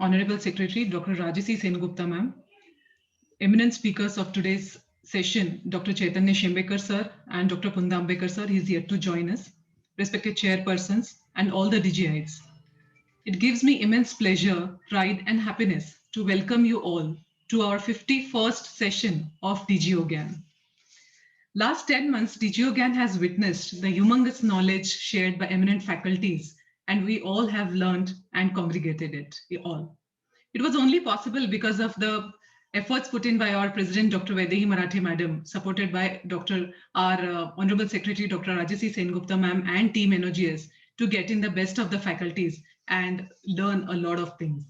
Honorable Secretary Dr. Rajasi Sengupta ma'am, eminent speakers of today's session, Dr. Chaitanya Shembekar sir and Dr. Kunda Ambekar sir, he is yet to join us, respected chairpersons and all the DGIs. It gives me immense pleasure, pride and happiness to welcome you all to our 51st session of DGO GAN. Last 10 months, DGO GAN has witnessed the humongous knowledge shared by eminent faculties, and we all have learned and congregated it all. It was only possible because of the efforts put in by our President, Dr. Vaidehi Marathi Madam, supported by our Honorable Secretary, Dr. Rajasi Sengupta Ma'am, and Team NOGS to get in the best of the faculties and learn a lot of things.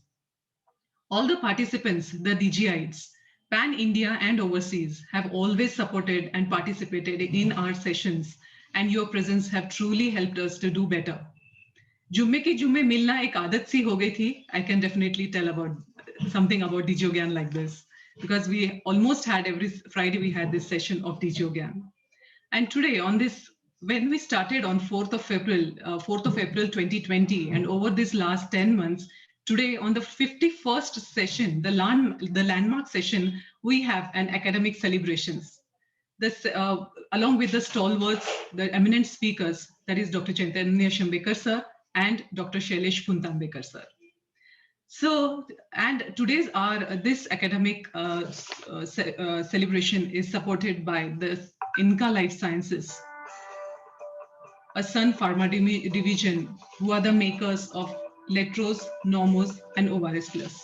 All the participants, the DGIs, pan-India and overseas, have always supported and participated in our sessions, and your presence have truly helped us to do better. जुम्मे की जुम्मे मिलना एक आदत सी हो गई थी. I can definitely tell about something about DGO GAN like this, because we almost had every Friday we had this session of DGO GAN. And today on this, when we started on 4th of April 2020, and over this last 10 months, today on the 51st session, the landmark session, we have an academic celebrations. This, along with the stalwarts, the eminent speakers, that is Dr. Chaitanya Shembekar sir and Dr. Shailesh Puntambekar sir. So, and today's this academic celebration is supported by the Inca Life Sciences, a Sun Pharma division, who are the makers of Letrozole, Normos, and Ovaris Plus.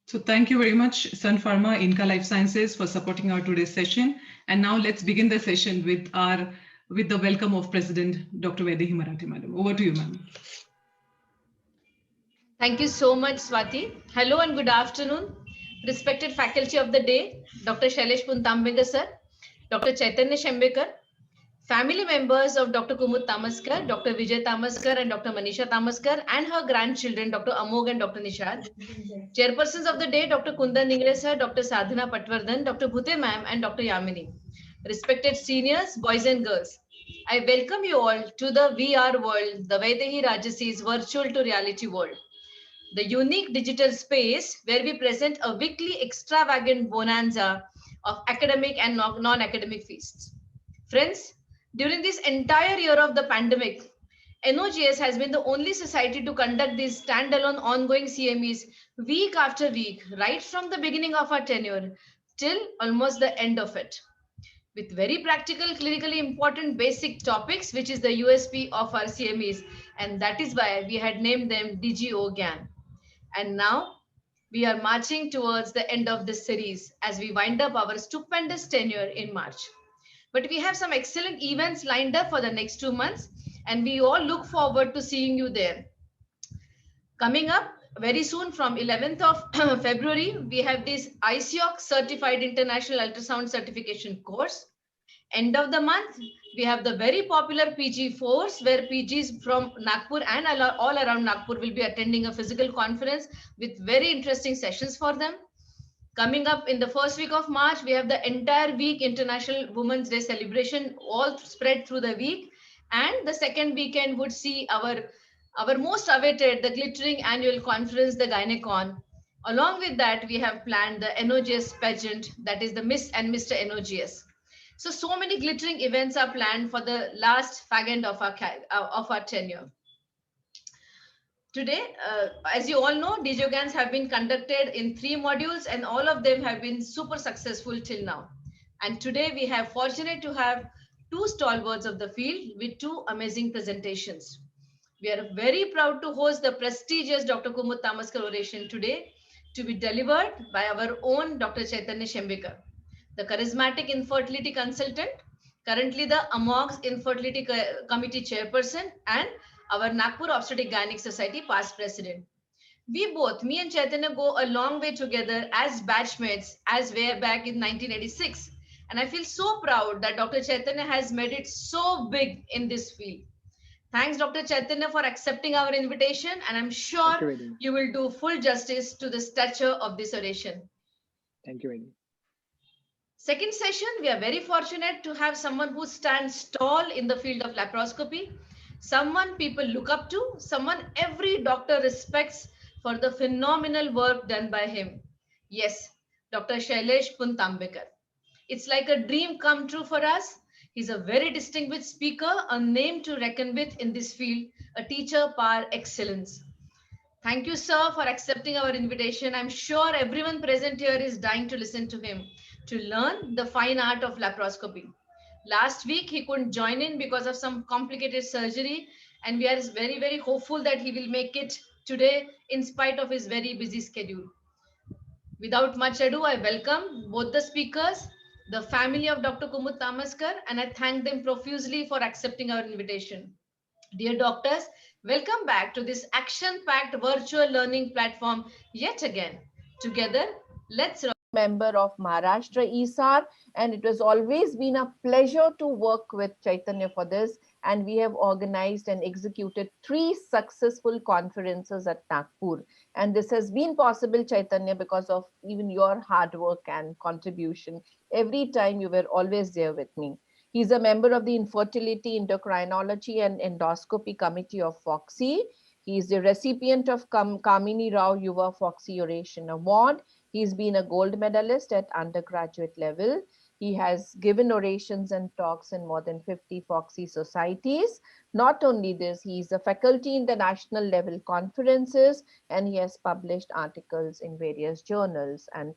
So thank you very much, Sun Pharma, Inca Life Sciences, for supporting our today's session. And now let's begin the session with the welcome of President Dr. Vaidehi Marathi Madam. Over to you, ma'am. Thank you so much, Swati. Hello and good afternoon. Respected faculty of the day, Dr. Shailesh Puntambekar sir, Dr. Chaitanya Shembekar, family members of Dr. Kumud Tamaskar, Dr. Vijay Tamaskar and Dr. Manisha Tamaskar, and her grandchildren, Dr. Amog and Dr. Nishad. Chairpersons of the day, Dr. Kundan Ningre sir, Dr. Sadhana Patwardhan, Dr. Bhute ma'am, and Dr. Yamini. Respected seniors, boys and girls, I welcome you all to the VR world, the Vaidehi Rajasi's virtual to reality world, the unique digital space where we present a weekly extravagant bonanza of academic and non-academic feasts. Friends, during this entire year of the pandemic, NOGS has been the only society to conduct these standalone ongoing CMEs week after week, right from the beginning of our tenure till almost the end of it, with very practical, clinically important basic topics, which is the USP of our CMEs, and that is why we had named them DGO GAN. And now we are marching towards the end of this series as we wind up our stupendous tenure in March. But we have some excellent events lined up for the next 2 months, and we all look forward to seeing you there. Coming up very soon from 11th of February, we have this ICOC Certified International Ultrasound Certification course. End of the month, we have the very popular PG4s, where PGs from Nagpur and all around Nagpur will be attending a physical conference with very interesting sessions for them. Coming up in the first week of March, we have the entire week International Women's Day celebration, all spread through the week. And the second weekend would see our most awaited, the glittering annual conference, the Gynecon. Along with that, we have planned the NOGS pageant, that is the Miss and Mr. NOGS. So many glittering events are planned for the last fag end of our tenure. Today, as you all know, DGO GANs have been conducted in 3 modules, and all of them have been super successful till now. And today we have fortunate to have 2 stalwarts of the field with 2 amazing presentations. We are very proud to host the prestigious Dr. Kumud Tamaskar oration today. to be delivered by our own Dr. Chaitanya Shembekar, the charismatic infertility consultant, currently the AMOGS Infertility Committee chairperson, and our Nagpur Obstetric Gynec Society past president. We both, me and Chaitanya, go a long way together as batchmates as way back in 1986. And I feel so proud that Dr. Chaitanya has made it so big in this field. Thanks, Dr. Chaitanya, for accepting our invitation, and I'm Thank sure you, Vedi. you will do full justice to the stature of this oration. Thank you, Vedi. Second session, we are very fortunate to have someone who stands tall in the field of laparoscopy, someone people look up to, someone every doctor respects for the phenomenal work done by him. Yes, Dr. Shailesh Puntambekar. It's like a dream come true for us. He's a very distinguished speaker, a name to reckon with in this field, a teacher par excellence. Thank you, sir, for accepting our invitation. I'm sure everyone present here is dying to listen to him, to learn the fine art of laparoscopy. Last week, he couldn't join in because of some complicated surgery, and we are very, very hopeful that he will make it today in spite of his very busy schedule. Without much ado, I welcome both the speakers, the family of Dr. Kumud Tamaskar, and I thank them profusely for accepting our invitation. Dear doctors, welcome back to this action-packed virtual learning platform yet again. Together, let's member of Maharashtra ESAR, and it has always been a pleasure to work with Chaitanya for this. And we have organized and executed 3 successful conferences at Nagpur. And this has been possible, Chaitanya, because of even your hard work and contribution. Every time you were always there with me. He's a member of the Infertility, Endocrinology and Endoscopy Committee of FOXI. He is the recipient of Kamini Rao Yuva FOXI Oration Award. He's been a gold medalist at undergraduate level. He has given orations and talks in more than 50 FOXI societies. Not only this, he is a faculty in the national level conferences, and he has published articles in various journals and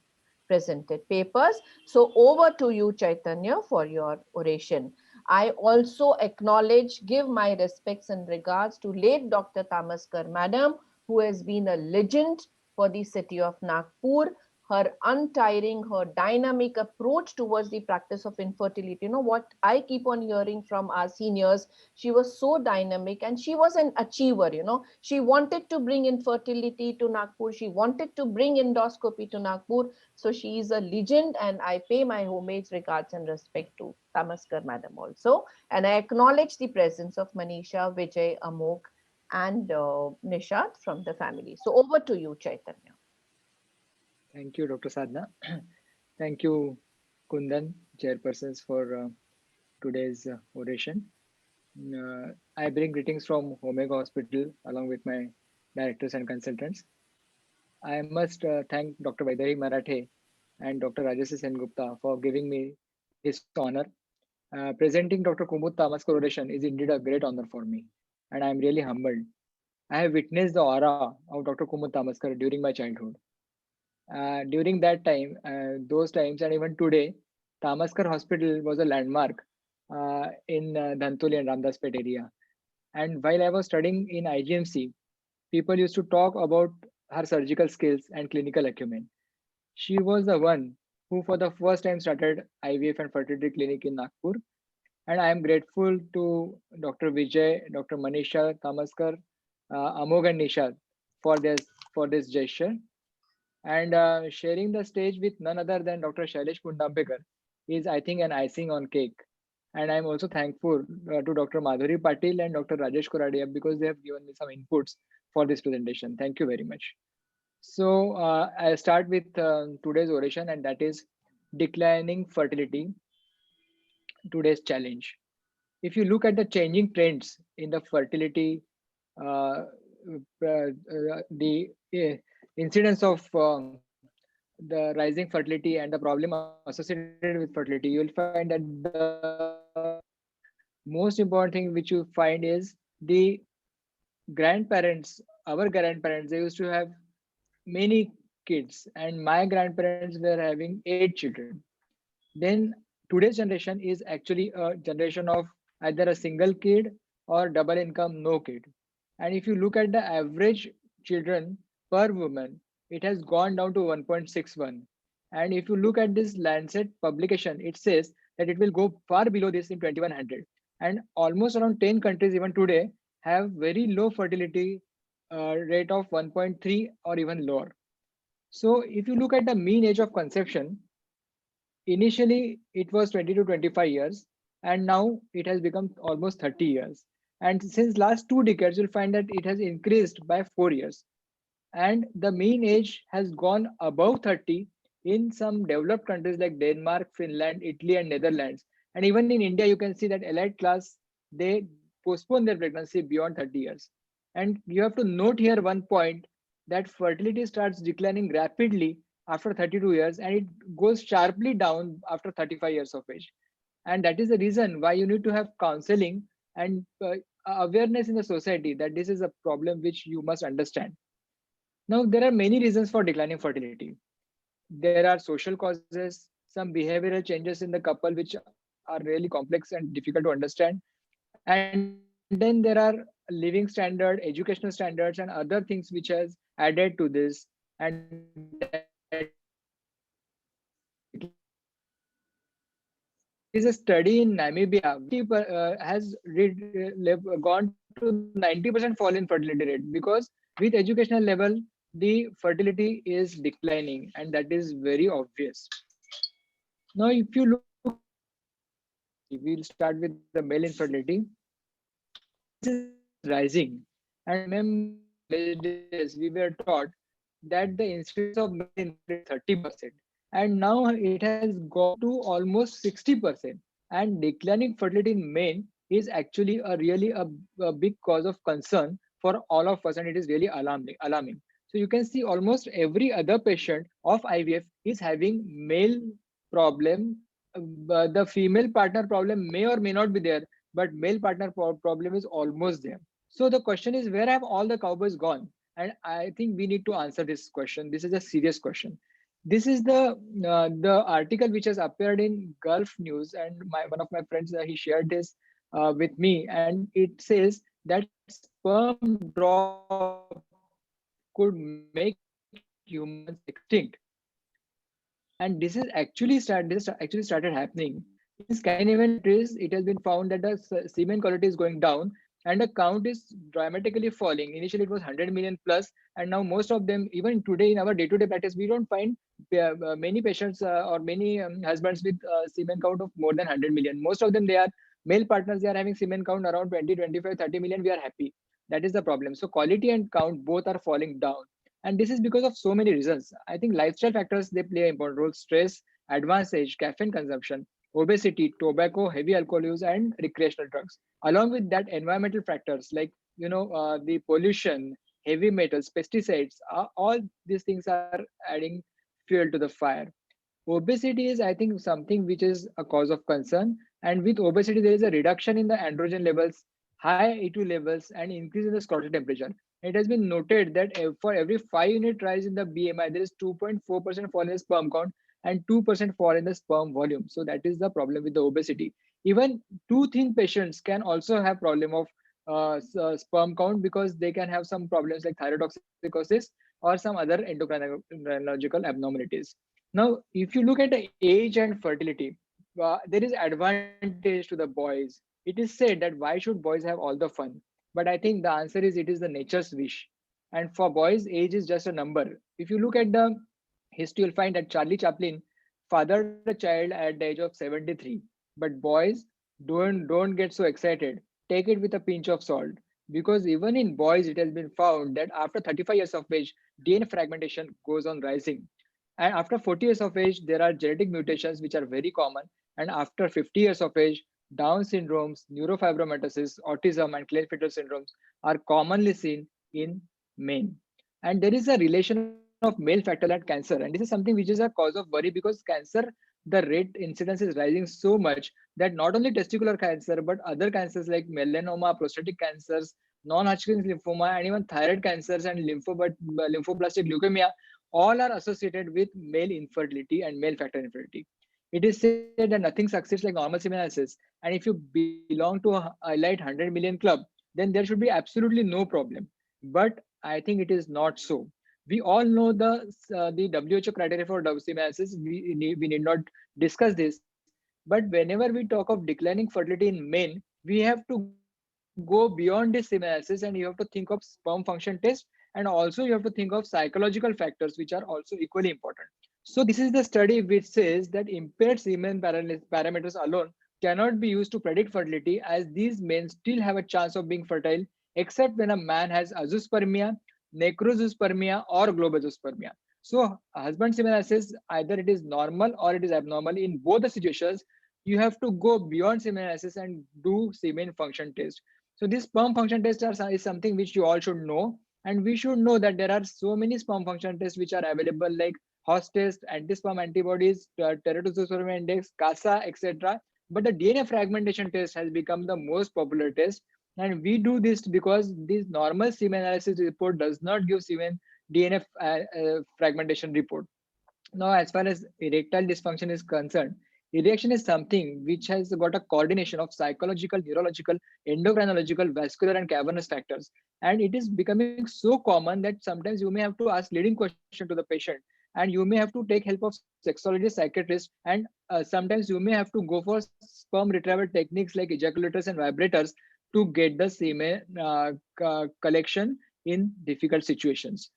presented papers. So over to you, Chaitanya, for your oration. I also acknowledge, give my respects and regards to late Dr. Tamaskar Madam, who has been a legend for the city of Nagpur. Her untiring, her dynamic approach towards the practice of infertility. You know what I keep on hearing from our seniors, she was so dynamic and she was an achiever, you know. She wanted to bring infertility to Nagpur. She wanted to bring endoscopy to Nagpur. So she is a legend, and I pay my homage, regards and respect to Tamaskar Madam also. And I acknowledge the presence of Manisha, Vijay, Amok, and Nishat from the family. So over to you, Chaitanya. Thank you, Dr. Sadhna. Thank you, Kundan, chairpersons, for today's oration. I bring greetings from Omega Hospital along with my directors and consultants. I must thank Dr. Vaidehi Marathe and Dr. Rajasi Sengupta for giving me this honor. Presenting Dr. Kumud Tamaskar oration is indeed a great honor for me, and I am really humbled. I have witnessed the aura of Dr. Kumud Tamaskar during my childhood. During that time, those times, and even today, Tamaskar Hospital was a landmark in Dhantoli and Ramdaspet area. And while I was studying in IGMC, people used to talk about her surgical skills and clinical acumen. She was the one who, for the first time, started IVF and fertility clinic in Nagpur. And I am grateful to Dr. Vijay, Dr. Manisha Tamaskar, Amog and Nishad for this gesture. And sharing the stage with none other than Dr. Shailesh Puntambekar is, I think, an icing on cake. And I'm also thankful to Dr. Madhuri Patil and Dr. Rajesh Koradia because they have given me some inputs for this presentation. Thank you very much. So I'll start with today's oration, and that is declining fertility, today's challenge. If you look at the changing trends in the fertility, the incidence of the rising fertility and the problem associated with fertility, you'll find that the most important thing which you find is the grandparents, our grandparents, they used to have many kids, and my grandparents were having 8 children. Then today's generation is actually a generation of either a single kid or double income, no kid. And if you look at the average children per woman, it has gone down to 1.61. And if you look at this Lancet publication, it says that it will go far below this in 2100. And almost around 10 countries even today have very low fertility rate of 1.3 or even lower. So if you look at the mean age of conception, initially it was 20 to 25 years, and now it has become almost 30 years. And since last 2 decades, you'll find that it has increased by 4 years. And the mean age has gone above 30 in some developed countries like Denmark, Finland, Italy, and Netherlands. And even in India, you can see that elite class, they postpone their pregnancy beyond 30 years. And you have to note here one point, that fertility starts declining rapidly after 32 years and it goes sharply down after 35 years of age. And that is the reason why you need to have counseling and awareness in the society that this is a problem which you must understand. Now, there are many reasons for declining fertility. There are social causes, some behavioral changes in the couple, which are really complex and difficult to understand. And then there are living standard, educational standards, and other things which has added to this. And that is the reason why fertility is declining. There is a study in Namibia gone to 90% fall in fertility rate because with educational level, the fertility is declining, and that is very obvious. Now, if you look at the male infertility, we'll start with the male infertility. This is rising. And I remember in my college days, we were taught that the incidence of male infertility is 30%. And now it has gone to almost 60%. And declining fertility in men is actually a big cause of concern for all of us. And it is really alarming. So you can see almost every other patient of IVF is having male problem. The female partner problem may or may not be there, but male partner problem is almost there. So the question is, where have all the cowboys gone? And I think we need to answer this question. This is a serious question. This is the article which has appeared in Gulf News, and one of my friends he shared this with me, and it says that sperm drop could make humans extinct. And this actually started happening in Scandinavian countries. It has been found that the semen quality is going down and the count is dramatically falling. Initially, it was 100 million plus, and now most of them, even today in our day-to-day practice, we don't find many patients or many husbands with semen count of more than 100 million. Most of them, they are male partners. They are having semen count around 20, 25, 30 million. We are happy. That is the problem. So quality and count both are falling down, and this is because of so many reasons. I think lifestyle factors, they play an important role: stress, advanced age, caffeine consumption, obesity, tobacco, heavy alcohol use, and recreational drugs. Along with that, environmental factors like the pollution, heavy metals, pesticides, all these things are adding fuel to the fire. Obesity is, I think, something which is a cause of concern. And with obesity, there is a reduction in the androgen levels, high A2 levels, and increase in the scrotal temperature. It has been noted that for every 5 unit rise in the BMI, there is 2.4% fall in the sperm count and 2% fall in the sperm volume. So that is the problem with the obesity. Even too thin patients can also have problem of sperm count, because they can have some problems like thyrotoxicosis or some other endocrinological abnormalities. Now, if you look at the age and fertility, there is advantage to the boys. It is said that why should boys have all the fun? But I think the answer is it is the nature's wish. And for boys, age is just a number. If you look at the history, you'll find that Charlie Chaplin fathered a child at the age of 73. But boys, don't get so excited. Take it with a pinch of salt. Because even in boys, it has been found that after 35 years of age, DNA fragmentation goes on rising. And after 40 years of age, there are genetic mutations which are very common. And after 50 years of age, Down syndromes, neurofibromatosis, autism, and Klinefelter syndromes are commonly seen in men. And there is a relation of male factor and cancer. And this is something which is a cause of worry, because cancer, the rate incidence is rising so much that not only testicular cancer, but other cancers like melanoma, prostatic cancers, non-Hodgkin's lymphoma, and even thyroid cancers and lymphoblastic leukemia all are associated with male infertility and male factor infertility. It is said that nothing succeeds like normal semen analysis, and if you belong to a elite 100 million club, then there should be absolutely no problem. But I think it is not so. We all know the WHO criteria for semen-assist. We need not discuss this. But whenever we talk of declining fertility in men, we have to go beyond this semen-assist, and you have to think of sperm function test, and also you have to think of psychological factors, which are also equally important. So this is the study which says that impaired semen parameters alone cannot be used to predict fertility, as these men still have a chance of being fertile, except when a man has azoospermia, necrozoospermia, or globospermia. So husband semen assist, either it is normal or it is abnormal. In both the situations, you have to go beyond semen assist and do semen function test. So this sperm function test is something which you all should know. And we should know that there are so many sperm function tests which are available, like Hoss test, anti-sperm antibodies, teratospermia index, CASA, etc. But the DNA fragmentation test has become the most popular test. And we do this because this normal semen analysis report does not give semen DNA fragmentation report. Now, as far as erectile dysfunction is concerned, erection is something which has got a coordination of psychological, neurological, endocrinological, vascular, and cavernous factors. And it is becoming so common that sometimes you may have to ask leading question to the patient, and you may have to take help of sexologist, psychiatrist, and sometimes you may have to go for sperm retrieval techniques like ejaculators and vibrators to get the semen collection in difficult situations.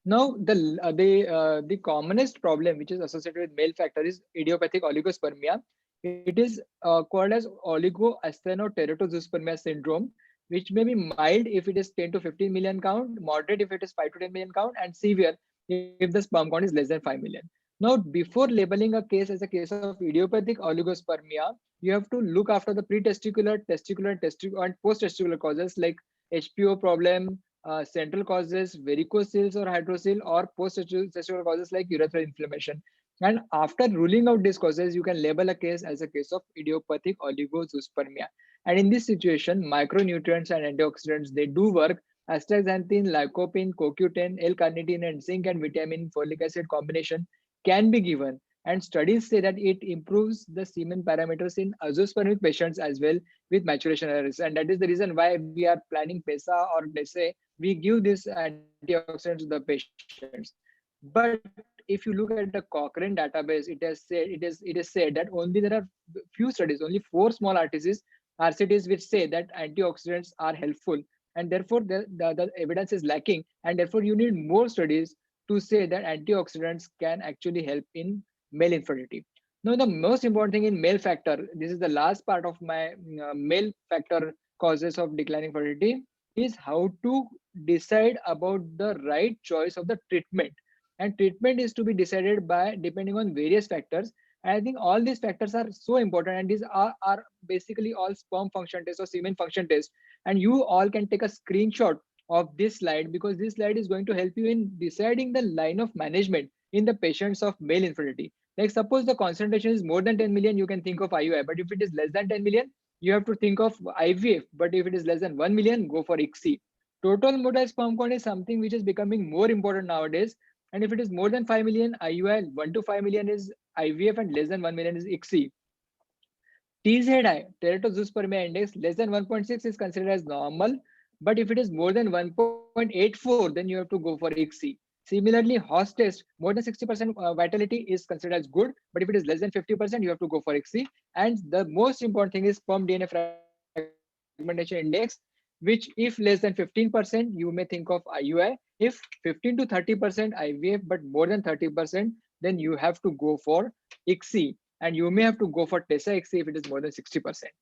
Now, the commonest problem which is associated with male factor is idiopathic oligospermia. It is called as oligoasthenoteratozoospermia syndrome, which may be mild if it is 10 to 15 million count, moderate if it is 5 to 10 million count, and severe if the sperm count is less than 5 million. Now, before labeling a case as a case of idiopathic oligospermia, you have to look after the pretesticular, testicular, and post-testicular causes like HPO problem, central causes, varicocele or hydrocele, or post-testicular causes like urethral inflammation. And after ruling out these causes, you can label a case as a case of idiopathic oligozoospermia. And in this situation, micronutrients and antioxidants, they do work. Astaxanthin, lycopene, CoQ10, L-carnitine, and zinc and vitamin folic acid combination can be given. And studies say that it improves the semen parameters in azoospermic patients as well with maturation errors. And that is the reason why we are planning PESA or DESE. We give this antioxidants to the patients. But if you look at the Cochrane database, it is said that only there are few studies, only 4 small RCTs which say that antioxidants are helpful, and therefore the evidence is lacking, and therefore you need more studies to say that antioxidants can actually help in male infertility. Now, the most important thing in male factor, this is the last part of my male factor causes of declining fertility, is how to decide about the right choice of the treatment. And treatment is to be decided by depending on various factors. And I think all these factors are so important, and these are basically all sperm function tests or semen function tests. And you all can take a screenshot of this slide, because this slide is going to help you in deciding the line of management in the patients of male infertility. Like suppose the concentration is more than 10 million, you can think of IUI, but if it is less than 10 million, you have to think of IVF. But if it is less than 1 million, go for ICSI. Total motile sperm count is something which is becoming more important nowadays. And if it is more than 5 million, IUI, 1 to 5 million is IVF, and less than 1 million is ICSI. TZI, teratozoospermia index, less than 1.6 is considered as normal. But if it is more than 1.84, then you have to go for ICSI. Similarly, Hoss test, more than 60% vitality is considered as good. But if it is less than 50%, you have to go for ICSI. And the most important thing is sperm DNA fragmentation index, which if less than 15%, you may think of IUI. If 15 to 30% IVF, but more than 30%, then you have to go for ICSI. And you may have to go for TESA ICSI if it is more than 60%.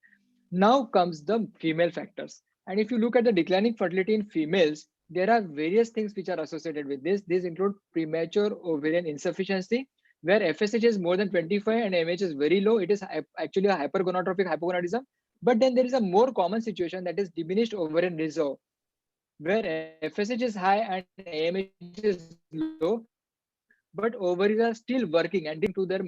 Now comes the female factors. And if you look at the declining fertility in females, there are various things which are associated with this. These include premature ovarian insufficiency, where FSH is more than 25 and MH is very low. It is actually a hypergonadotrophic hypogonadism. But then there is a more common situation, that is diminished ovarian reserve, where FSH is high and AMH is low, but ovaries are still working and to their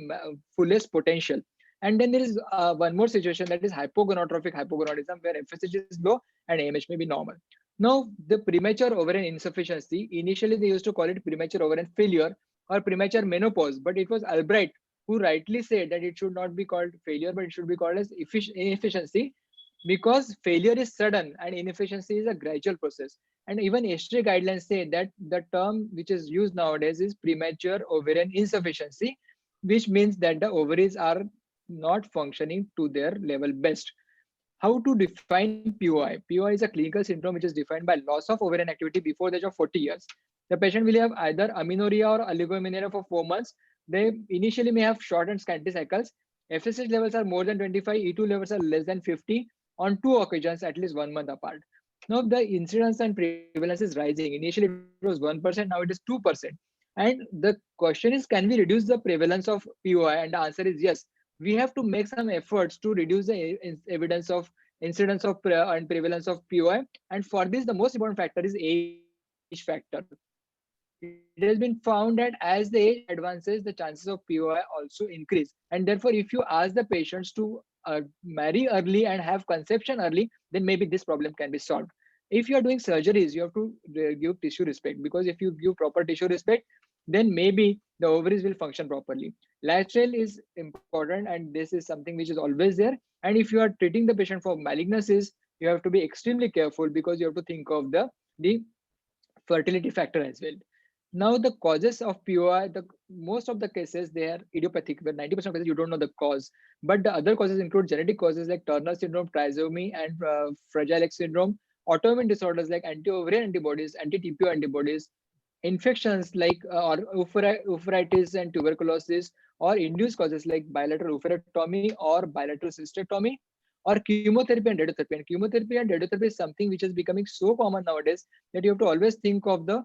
fullest potential. And then there is one more situation, that is hypogonadotrophic hypogonadism, where FSH is low and AMH may be normal. Now, the premature ovarian insufficiency, initially they used to call it premature ovarian failure or premature menopause, but it was Albright who rightly said that it should not be called failure, but it should be called as inefficiency. because failure is sudden and inefficiency is a gradual process. And even history guidelines say that the term which is used nowadays is premature ovarian insufficiency, which means that the ovaries are not functioning to their level best. How to define POI? POI is a clinical syndrome which is defined by loss of ovarian activity before the age of 40 years. The patient will have either amenorrhea or oligomenorrhea for 4 months. They initially may have short and scanty cycles. FSH levels are more than 25, E2 levels are less than 50 on 2 occasions at least 1 month apart. Now the incidence and prevalence is rising. Initially it was 1%, now it is 2%. And the question is, can we reduce the prevalence of POI? And the answer is yes. We have to make some efforts to reduce the evidence of incidence of and prevalence of POI. And for this, the most important factor is age factor. It has been found that as the age advances, the chances of POI also increase. And therefore, if you ask the patients to marry early and have conception early, then maybe this problem can be solved. If you are doing surgeries, you have to give tissue respect, because if you give proper tissue respect, then maybe the ovaries will function properly. Lifestyle is important, and this is something which is always there. And if you are treating the patient for malignancies, you have to be extremely careful, because you have to think of the fertility factor as well. Now, the causes of POI, the most of the cases they are idiopathic, where 90% of cases you don't know the cause. But the other causes include genetic causes like Turner syndrome, trisomy, and Fragile X syndrome, autoimmune disorders like anti-ovarian antibodies, anti-TPO antibodies, infections like or uveitis and tuberculosis, or induced causes like bilateral oophorectomy or bilateral cystectomy, or chemotherapy and radiotherapy. And chemotherapy and radiotherapy is something which is becoming so common nowadays that you have to always think of the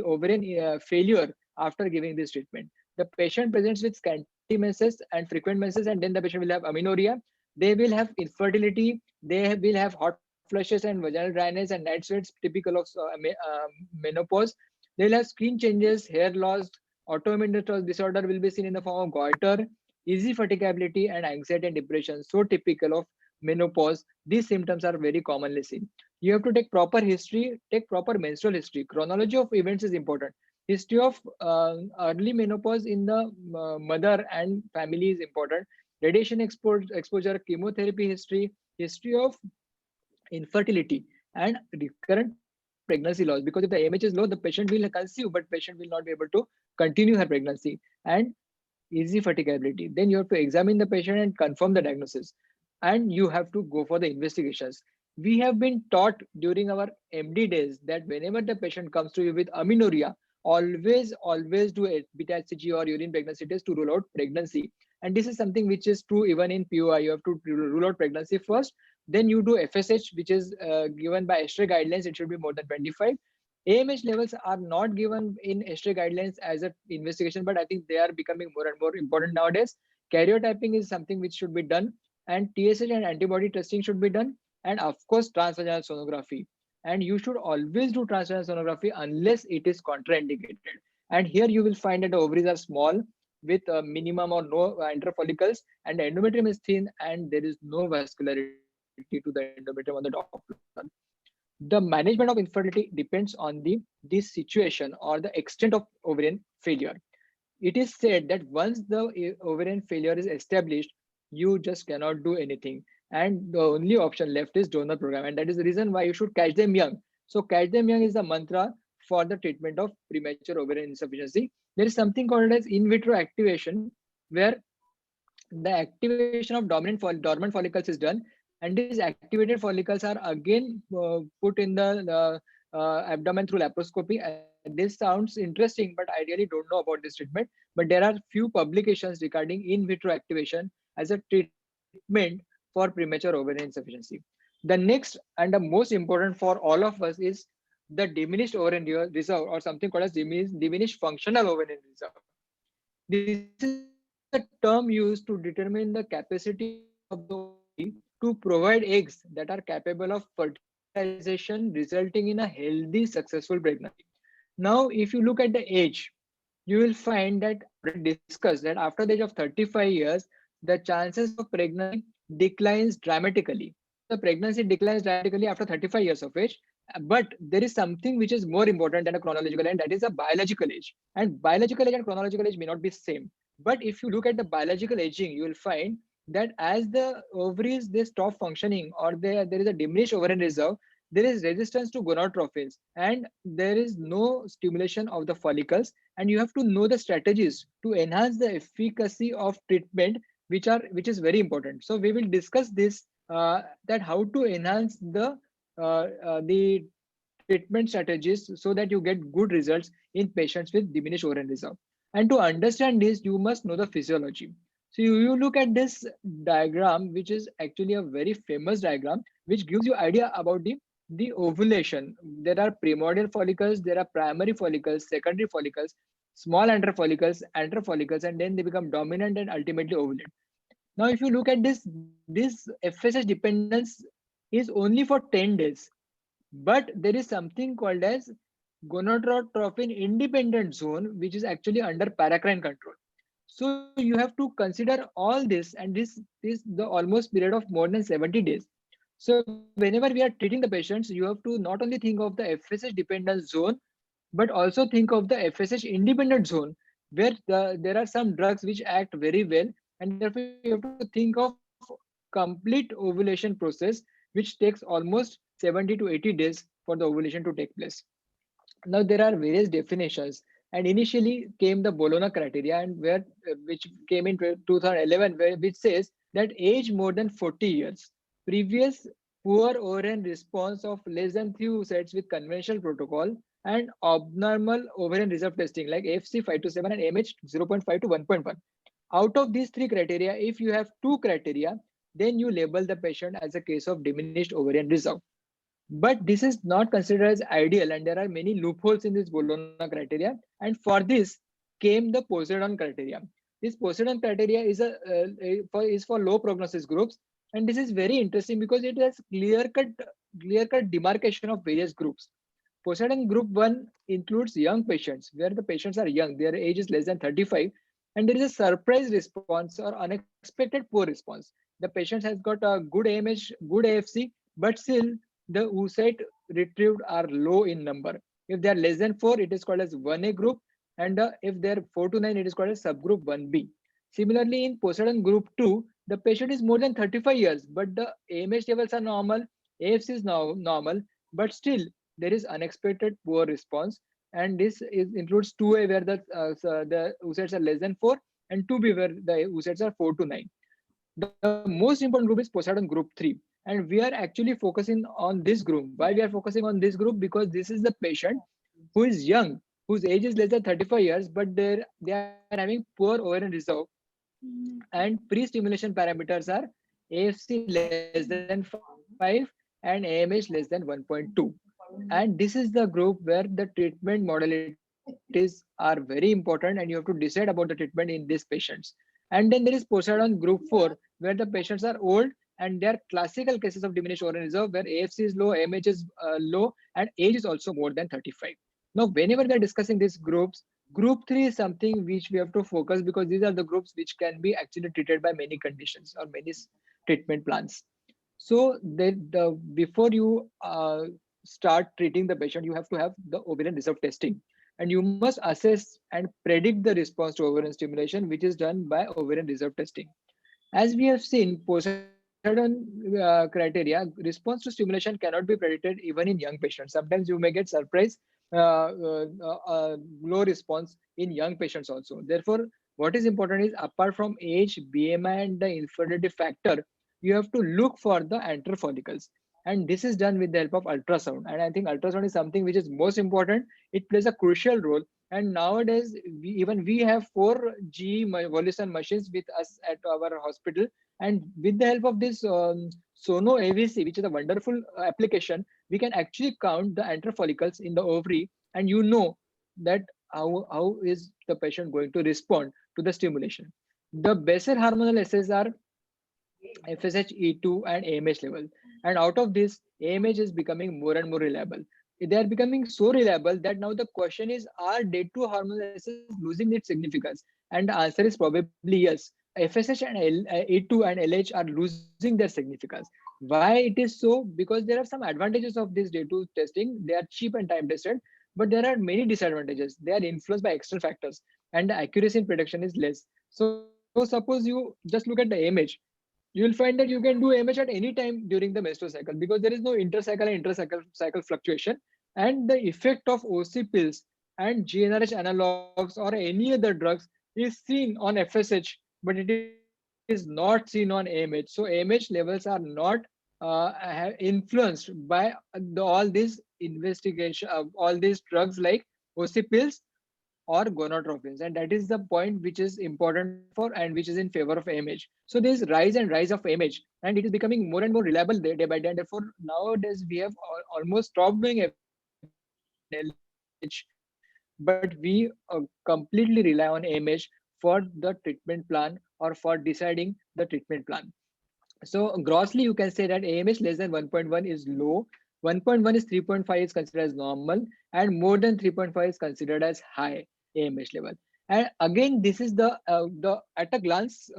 ovarian failure after giving this treatment. The patient presents with scanty menses and frequent menses, and then the patient will have amenorrhea. They will have infertility. They will have hot flushes and vaginal dryness and night sweats typical of menopause. They will have skin changes, hair loss. Autoimmune disorder will be seen in the form of goiter, easy fatigability, and anxiety and depression, so typical of menopause. These symptoms are very commonly seen. You have to take proper history, take proper menstrual history. Chronology of events is important. History of early menopause in the mother and family is important. Radiation exposure, chemotherapy history, history of infertility, and recurrent pregnancy loss. Because if the AMH is low, the patient will conceive, but patient will not be able to continue her pregnancy. And easy fatigability. Then you have to examine the patient and confirm the diagnosis. And you have to go for the investigations. We have been taught during our MD days that whenever the patient comes to you with amenorrhea, always do a beta-HCG or urine pregnancy test to rule out pregnancy. And this is something which is true even in POI. You have to rule out pregnancy first. Then you do FSH, which is given by ESHRE guidelines. It should be more than 25. AMH levels are not given in ESHRE guidelines as an investigation, but I think they are becoming more and more important nowadays. Karyotyping is something which should be done, and TSH and antibody testing should be done, and of course transvaginal sonography. And you should always do transvaginal sonography unless it is contraindicated. And here you will find that the ovaries are small with a minimum or no antral follicles, and the endometrium is thin, and there is no vascularity to the endometrium on the Doppler. The management of infertility depends on the situation or the extent of ovarian failure. It is said that once the ovarian failure is established, you just cannot do anything. And the only option left is donor program. And that is the reason why you should catch them young. So catch them young is the mantra for the treatment of premature ovarian insufficiency. There is something called as in vitro activation, where the activation of dormant follicles is done, and these activated follicles are again put in the abdomen through laparoscopy. This sounds interesting, but I really don't know about this treatment. But there are few publications regarding in vitro activation as a treatment for premature ovarian insufficiency. The next and the most important for all of us is the diminished ovarian reserve, or something called as diminished functional ovarian reserve. This is a term used to determine the capacity of the ovary to provide eggs that are capable of fertilization, resulting in a healthy, successful pregnancy. Now, if you look at the age, you will find that already discussed that after the age of 35 years, the chances of pregnancy declines dramatically. The pregnancy declines dramatically after 35 years of age. But there is something which is more important than a chronological age, that is a biological age. And biological age and chronological age may not be same. But if you look at the biological aging, you will find that as the ovaries they stop functioning or there is a diminished ovarian reserve, there is resistance to gonadotrophins and there is no stimulation of the follicles, and you have to know the strategies to enhance the efficacy of treatment, which is very important. So we will discuss this, that how to enhance the treatment strategies so that you get good results in patients with diminished ovarian reserve. And to understand this, you must know the physiology. So you look at this diagram, which is actually a very famous diagram, which gives you idea about the ovulation. There are primordial follicles, there are primary follicles, secondary follicles, small anther follicles, and then they become dominant and ultimately ovulate. Now, if you look at this FSH dependence is only for 10 days, but there is something called as gonadotropin independent zone, which is actually under paracrine control. So you have to consider all this, and this is the almost period of more than 70 days. So whenever we are treating the patients, you have to not only think of the FSH dependent zone, but also think of the FSH independent zone, where there are some drugs which act very well, and therefore you have to think of complete ovulation process, which takes almost 70 to 80 days for the ovulation to take place. Now there are various definitions, and initially came the Bologna criteria, and which came in 2011, which says that age more than 40 years, previous poor ovarian response of less than 3 oocytes with conventional protocol, and abnormal ovarian reserve testing like AFC 5 to 7 and AMH 0.5 to 1.1. Out of these three criteria, if you have two criteria, then you label the patient as a case of diminished ovarian reserve. But this is not considered as ideal, and there are many loopholes in this Bologna criteria. And for this came the Poseidon criteria. This Poseidon criteria is for low prognosis groups, and this is very interesting because it has clear cut demarcation of various groups. Poseidon group 1 includes young patients, where the patients are young, their age is less than 35, and there is a surprise response or unexpected poor response. The patient has got a good AMH, good AFC, but still the oocyte retrieved are low in number. If they are less than 4, it is called as 1A group, and if they are 4 to 9, it is called as subgroup 1B. Similarly, in Poseidon group 2, the patient is more than 35 years, but the AMH levels are normal, AFC is now normal, but still there is unexpected poor response, and includes 2A where the oocytes are less than 4, and 2B where the oocytes are 4 to 9. The most important group is Poseidon group 3, and we are actually focusing on this group. Why we are focusing on this group? Because this is the patient who is young, whose age is less than 35 years, but they are having poor ovarian reserve, and pre-stimulation parameters are AFC less than 5 and AMH less than 1.2. And this is the group where the treatment modalities are very important, and you have to decide about the treatment in these patients. And then there is Poseidon group 4, where the patients are old and they are classical cases of diminished ovarian reserve, where AFC is low, AMH is low, and age is also more than 35. Now, whenever we are discussing these groups, group 3 is something which we have to focus, because these are the groups which can be actually treated by many conditions or many treatment plans. So before you start treating the patient, you have to have the ovarian reserve testing, and you must assess and predict the response to ovarian stimulation, which is done by ovarian reserve testing. As we have seen, Poseidon criteria, response to stimulation cannot be predicted even in young patients. Sometimes you may get surprise low response in young patients also. Therefore, what is important is, apart from age, BMI, and the infertility factor, you have to look for the anther follicles. And this is done with the help of ultrasound. And I think ultrasound is something which is most important. It plays a crucial role. And nowadays, we have 4G Voluson machines with us at our hospital. And with the help of this Sono AVC, which is a wonderful application, we can actually count the anther follicles in the ovary, and you know that how is the patient going to respond to the stimulation. The basal hormonal assays are FSH, E2, and AMH level. And out of this, AMH is becoming more and more reliable. They are becoming so reliable that now the question is, are day 2 hormonal assays losing its significance? And the answer is probably yes. FSH and E2 and LH are losing their significance. Why it is so? Because there are some advantages of this day 2 testing. They are cheap and time tested, but there are many disadvantages. They are influenced by external factors, and the accuracy in prediction is less. So suppose you just look at the AMH. you will find that you can do AMH at any time during the menstrual cycle because there is no intercycle and cycle fluctuation. And the effect of OC pills and GnRH analogs or any other drugs is seen on FSH, but it is not seen on AMH. So AMH levels are not influenced by all these investigation, all these drugs like OC pills or gonadotropins, and that is the point which is important for and which is in favor of AMH. So there is rise and rise of AMH, and it is becoming more and more reliable day by day. And therefore, nowadays we have almost stopped doing FSH, but we completely rely on AMH for the treatment plan or for deciding the treatment plan. So grossly, you can say that AMH less than 1.1 is low, 1.1 is 3.5 is considered as normal, and more than 3.5 is considered as high AMH level. And again, this is the at a glance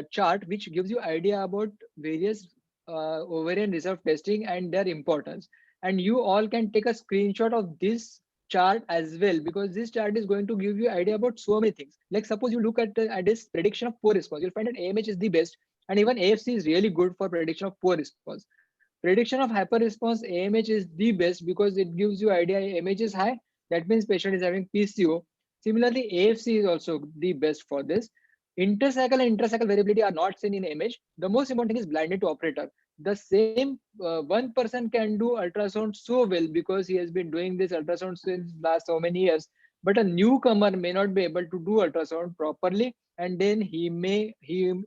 chart which gives you idea about various ovarian reserve testing and their importance. And you all can take a screenshot of this chart as well, because this chart is going to give you idea about so many things. Like suppose you look at this prediction of poor response, you'll find that AMH is the best, and even AFC is really good for prediction of poor response. Prediction of hyper response, AMH is the best because it gives you idea AMH is high, that means patient is having PCO. Similarly, AFC is also the best for this. Intercycle and intracycle variability are not seen in AMH. The most important thing is blinded to operator. The same one person can do ultrasound so well because he has been doing this ultrasound since last so many years, but a newcomer may not be able to do ultrasound properly, and then he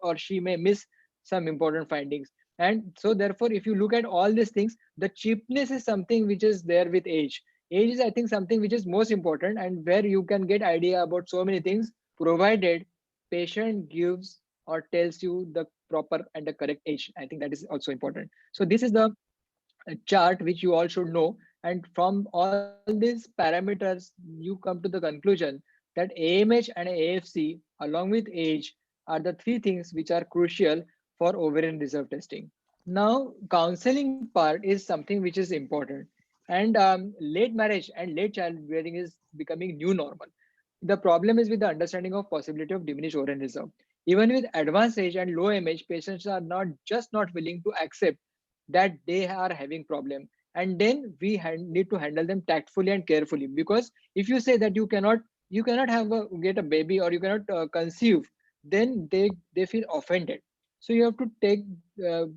or she may miss some important findings. And so therefore, if you look at all these things, the cheapness is something which is there with age. Age is, I think, something which is most important, and where you can get idea about so many things, provided patient gives or tells you the proper and the correct age. I think that is also important. So this is the chart which you all should know, and from all these parameters you come to the conclusion that AMH and AFC along with age are the three things which are crucial for ovarian reserve testing. Now counseling part is something which is important, and late marriage and late childbearing is becoming new normal. The problem is with the understanding of possibility of diminished ovarian reserve. Even with advanced age and low MH, patients are not willing to accept that they are having problem, and then we need to handle them tactfully and carefully. Because if you say that you cannot get a baby, or you cannot conceive, then they feel offended. So you have to you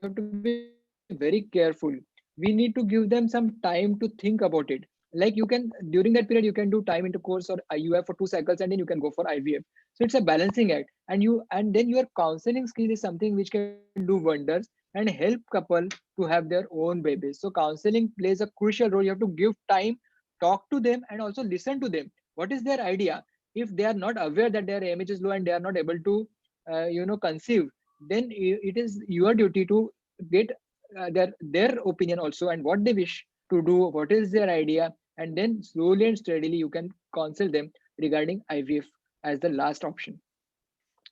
have to be very careful. We need to give them some time to think about it. Like you can, during that period, you can do time intercourse or IUF for 2 cycles, and then you can go for IVF. So it's a balancing act, and then your counseling skill is something which can do wonders and help couple to have their own babies. So counseling plays a crucial role. You have to give time, talk to them, and also listen to them. What is their idea? If they are not aware that their AMH is low and they are not able to conceive, then it is your duty to get their opinion also, and what they wish to do, what is their idea, and then slowly and steadily you can counsel them regarding IVF as the last option.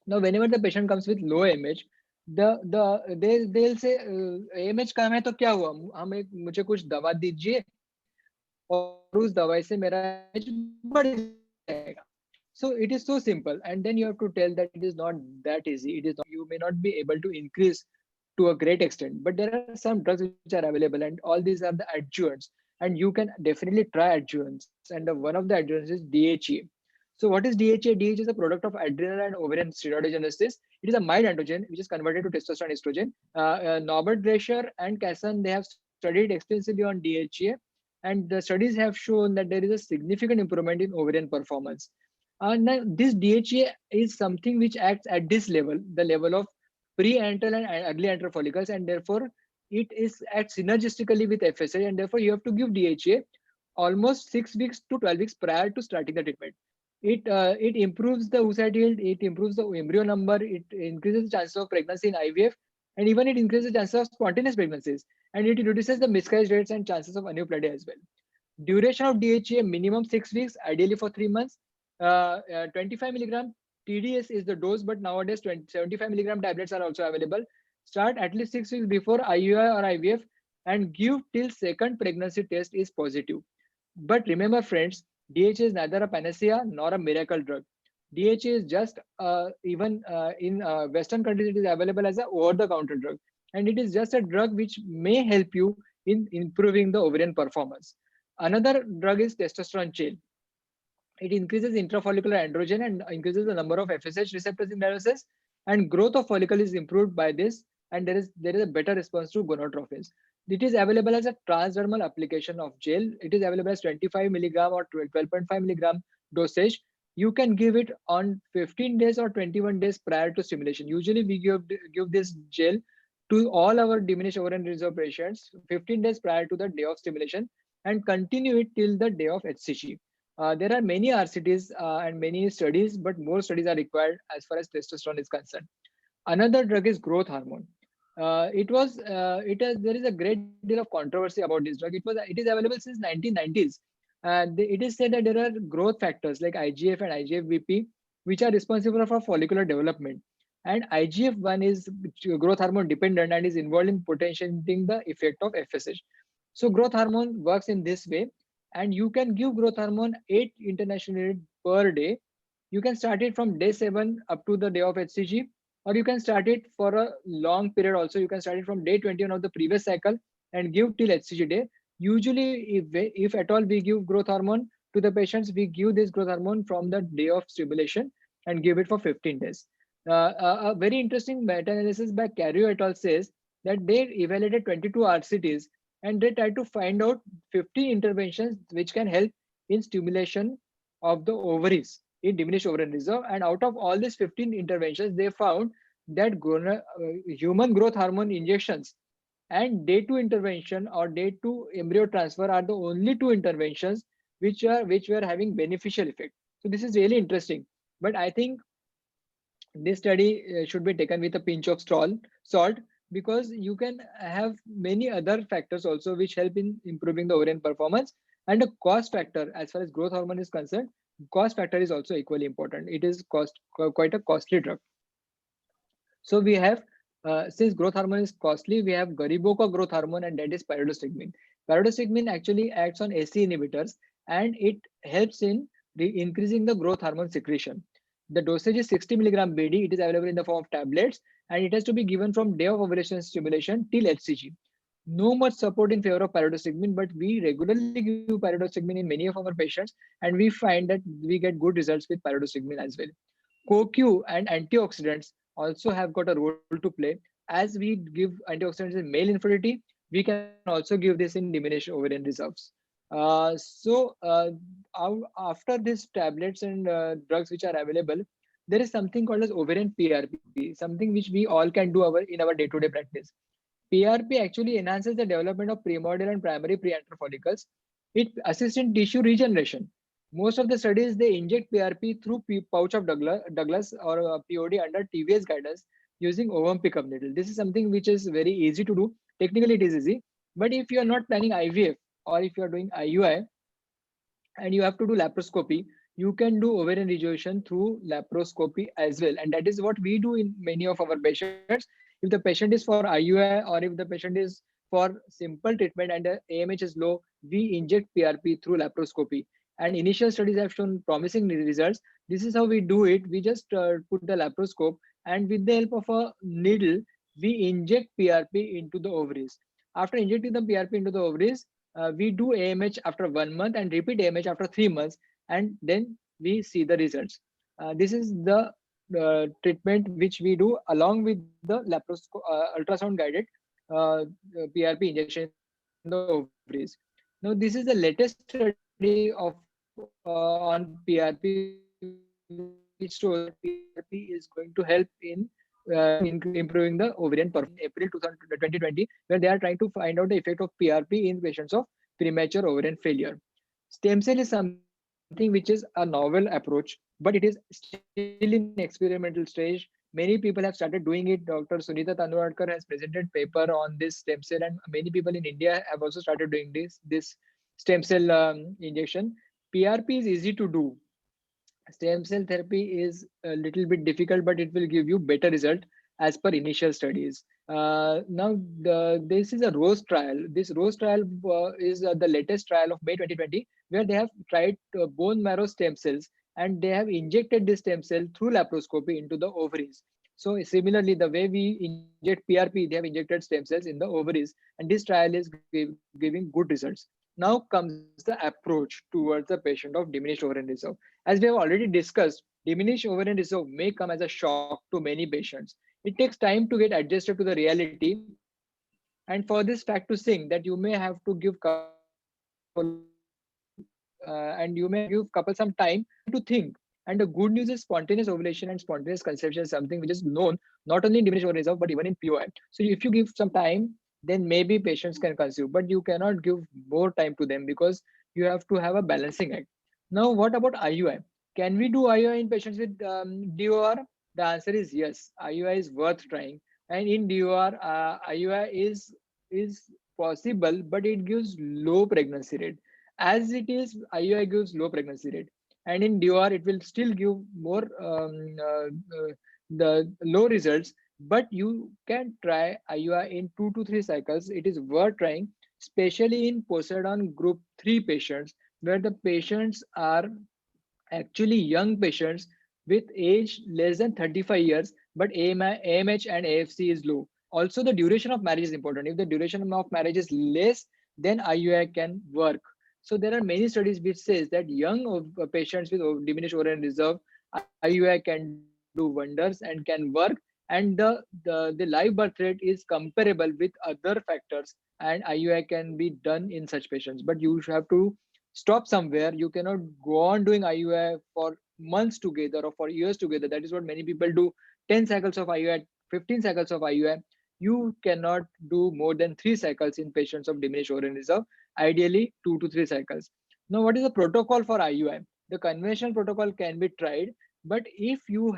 Now whenever the patient comes with low AMH, they'll say AMH कम है तो क्या हुआ, मुझे कुछ दवा दीजिए और उस दवाई से मेरा AMH बढ़ जाएगा. So it is so simple, and then you have to tell that it is not that easy. It is not, you may not be able to increase to a great extent, but there are some drugs which are available, and all these are the adjuvants, and you can definitely try adjuvants. And one of the adjuvants is DHEA. So what is DHA? DHA is a product of adrenal and ovarian steroidogenesis. It is a mild androgen which is converted to testosterone estrogen. Norbert Drescher and Kassan, they have studied extensively on DHA, and the studies have shown that there is a significant improvement in ovarian performance. Now this DHA is something which acts at this level, the level of pre-antral and early antral follicles, and therefore it is acts synergistically with FSH, and therefore you have to give DHA almost 6 weeks to 12 weeks prior to starting the treatment. It improves the oocyte yield, it improves the embryo number, it increases the chances of pregnancy in IVF, and even it increases the chances of spontaneous pregnancies, and it reduces the miscarriage rates and chances of aneuploidy as well. Duration of DHA minimum 6 weeks, ideally for 3 months. 25 milligram TDS is the dose, but nowadays 75 milligram tablets are also available. Start at least 6 weeks before IUI or IVF, and give till second pregnancy test is positive. But remember friends, DHA is neither a panacea nor a miracle drug. DHA is just even in Western countries, it is available as a over-the-counter drug, and it is just a drug which may help you in improving the ovarian performance. Another drug is testosterone gel. It increases intrafollicular androgen and increases the number of FSH receptors in the cells, and growth of follicle is improved by this, and there is a better response to gonadotrophins. It is available as a transdermal application of gel. It is available as 25 milligram or 12.5 milligram dosage. You can give it on 15 days or 21 days prior to stimulation. Usually we give this gel to all our diminished ovarian reserve patients 15 days prior to the day of stimulation, and continue it till the day of HCG. There are many RCTs and many studies, but more studies are required as far as testosterone is concerned. Another drug is growth hormone. There is a great deal of controversy about this drug. It is available since 1990s. It is said that there are growth factors like IGF and IGF-BP, which are responsible for follicular development. And IGF-1 is growth hormone dependent and is involved in potentiating the effect of FSH. So growth hormone works in this way, and you can give growth hormone 8 international units per day. You can start it from day 7 up to the day of HCG, or you can start it for a long period also. You can start it from day 21 of the previous cycle and give till HCG day. Usually, if at all we give growth hormone to the patients, we give this growth hormone from the day of stimulation and give it for 15 days. A very interesting meta-analysis by Cario et al. Says that they evaluated 22 RCTs and they tried to find out 15 interventions which can help in stimulation of the ovaries in diminished ovarian reserve. And out of all these 15 interventions, they found that human growth hormone injections and day 2 intervention or day 2 embryo transfer are the only 2 interventions which were having beneficial effect. So this is really interesting. But I think this study should be taken with a pinch of salt, because you can have many other factors also which help in improving the ovarian performance. And the cost factor, as far as growth hormone is concerned, cost factor is also equally important. It is quite a costly drug. So we have, since growth hormone is costly, we have Gariboka growth hormone, and that is pyridostigmine. Pyridostigmine actually acts on AC inhibitors, and it helps in increasing the growth hormone secretion. The dosage is 60 milligram BD. It is available in the form of tablets, and it has to be given from day of ovulation stimulation till HCG. No much support in favor of pyridostigmine, but we regularly give pyridostigmine in many of our patients, and we find that we get good results with pyridostigmine as well. CoQ and antioxidants also have got a role to play. As we give antioxidants in male infertility, we can also give this in diminished ovarian reserves. After these tablets and drugs which are available, there is something called as ovarian PRP, something which we all can do in our day-to-day practice. PRP actually enhances the development of primordial and primary preantral follicles. It assists in tissue regeneration. Most of the studies, they inject PRP through pouch of Douglas or POD under TVS guidance using ovum pickup needle. This is something which is very easy to do. Technically, it is easy. But if you are not planning IVF, or if you are doing IUI and you have to do laparoscopy, you can do ovarian rejuvenation through laparoscopy as well. And that is what we do in many of our patients. If the patient is for IUI, or if the patient is for simple treatment and the AMH is low, we inject PRP through laparoscopy. And initial studies have shown promising results. This is how we do it. We just put the laparoscope, and with the help of a needle, we inject PRP into the ovaries. After injecting the PRP into the ovaries, we do AMH after 1 month and repeat AMH after 3 months, and then we see the results. This is the treatment which we do along with the ultrasound guided PRP injection in the ovaries. Now, this is the latest study on PRP, which shows that PRP is going to help in improving the ovarian performance. April 2020, where they are trying to find out the effect of PRP in patients of premature ovarian failure. Stem cell is something which is a novel approach, but it is still in experimental stage. Many people have started doing it. Dr. Sunita Tanduladkar has presented paper on this stem cell, and many people in India have also started doing this stem cell injection. PRP is easy to do. Stem cell therapy is a little bit difficult, but it will give you better result as per initial studies. Now, this is a ROSE trial. This ROSE trial is the latest trial of May 2020, where they have tried bone marrow stem cells, and they have injected this stem cell through laparoscopy into the ovaries. So similarly, the way we inject PRP, they have injected stem cells in the ovaries, and this trial is giving good results. Now comes the approach towards the patient of diminished ovarian reserve. As we have already discussed, diminished ovarian reserve may come as a shock to many patients. It takes time to get adjusted to the reality, and for this fact to sink that you may have to give couple and you may have to give couple some time to think. And the good news is spontaneous ovulation and spontaneous conception is something which is known not only in diminished ovarian reserve but even in POI. So if you give some time, then maybe patients can conceive, but you cannot give more time to them because you have to have a balancing act. Now, what about IUI? Can we do IUI in patients with DOR? The answer is yes. IUI is worth trying, and in DOR, IUI is possible, but it gives low pregnancy rate. As it is, IUI gives low pregnancy rate, and in DOR it will still give more the low results. But you can try IUI in 2 to 3 cycles. It is worth trying, especially in Poseidon group 3 patients, where the patients are actually young patients with age less than 35 years, but AMH and AFC is low. Also, the duration of marriage is important. If the duration of marriage is less, then IUI can work. So there are many studies which says that young patients with diminished ovarian reserve, IUI can do wonders and can work. And the live birth rate is comparable with other factors, and IUI can be done in such patients. But you have to stop somewhere. You cannot go on doing IUI for months together or for years together. That is what many people do. 10 cycles of IUI, 15 cycles of IUI. You cannot do more than 3 cycles in patients of diminished ovarian reserve. Ideally, 2 to 3 cycles. Now, what is the protocol for IUI? The conventional protocol can be tried, but if you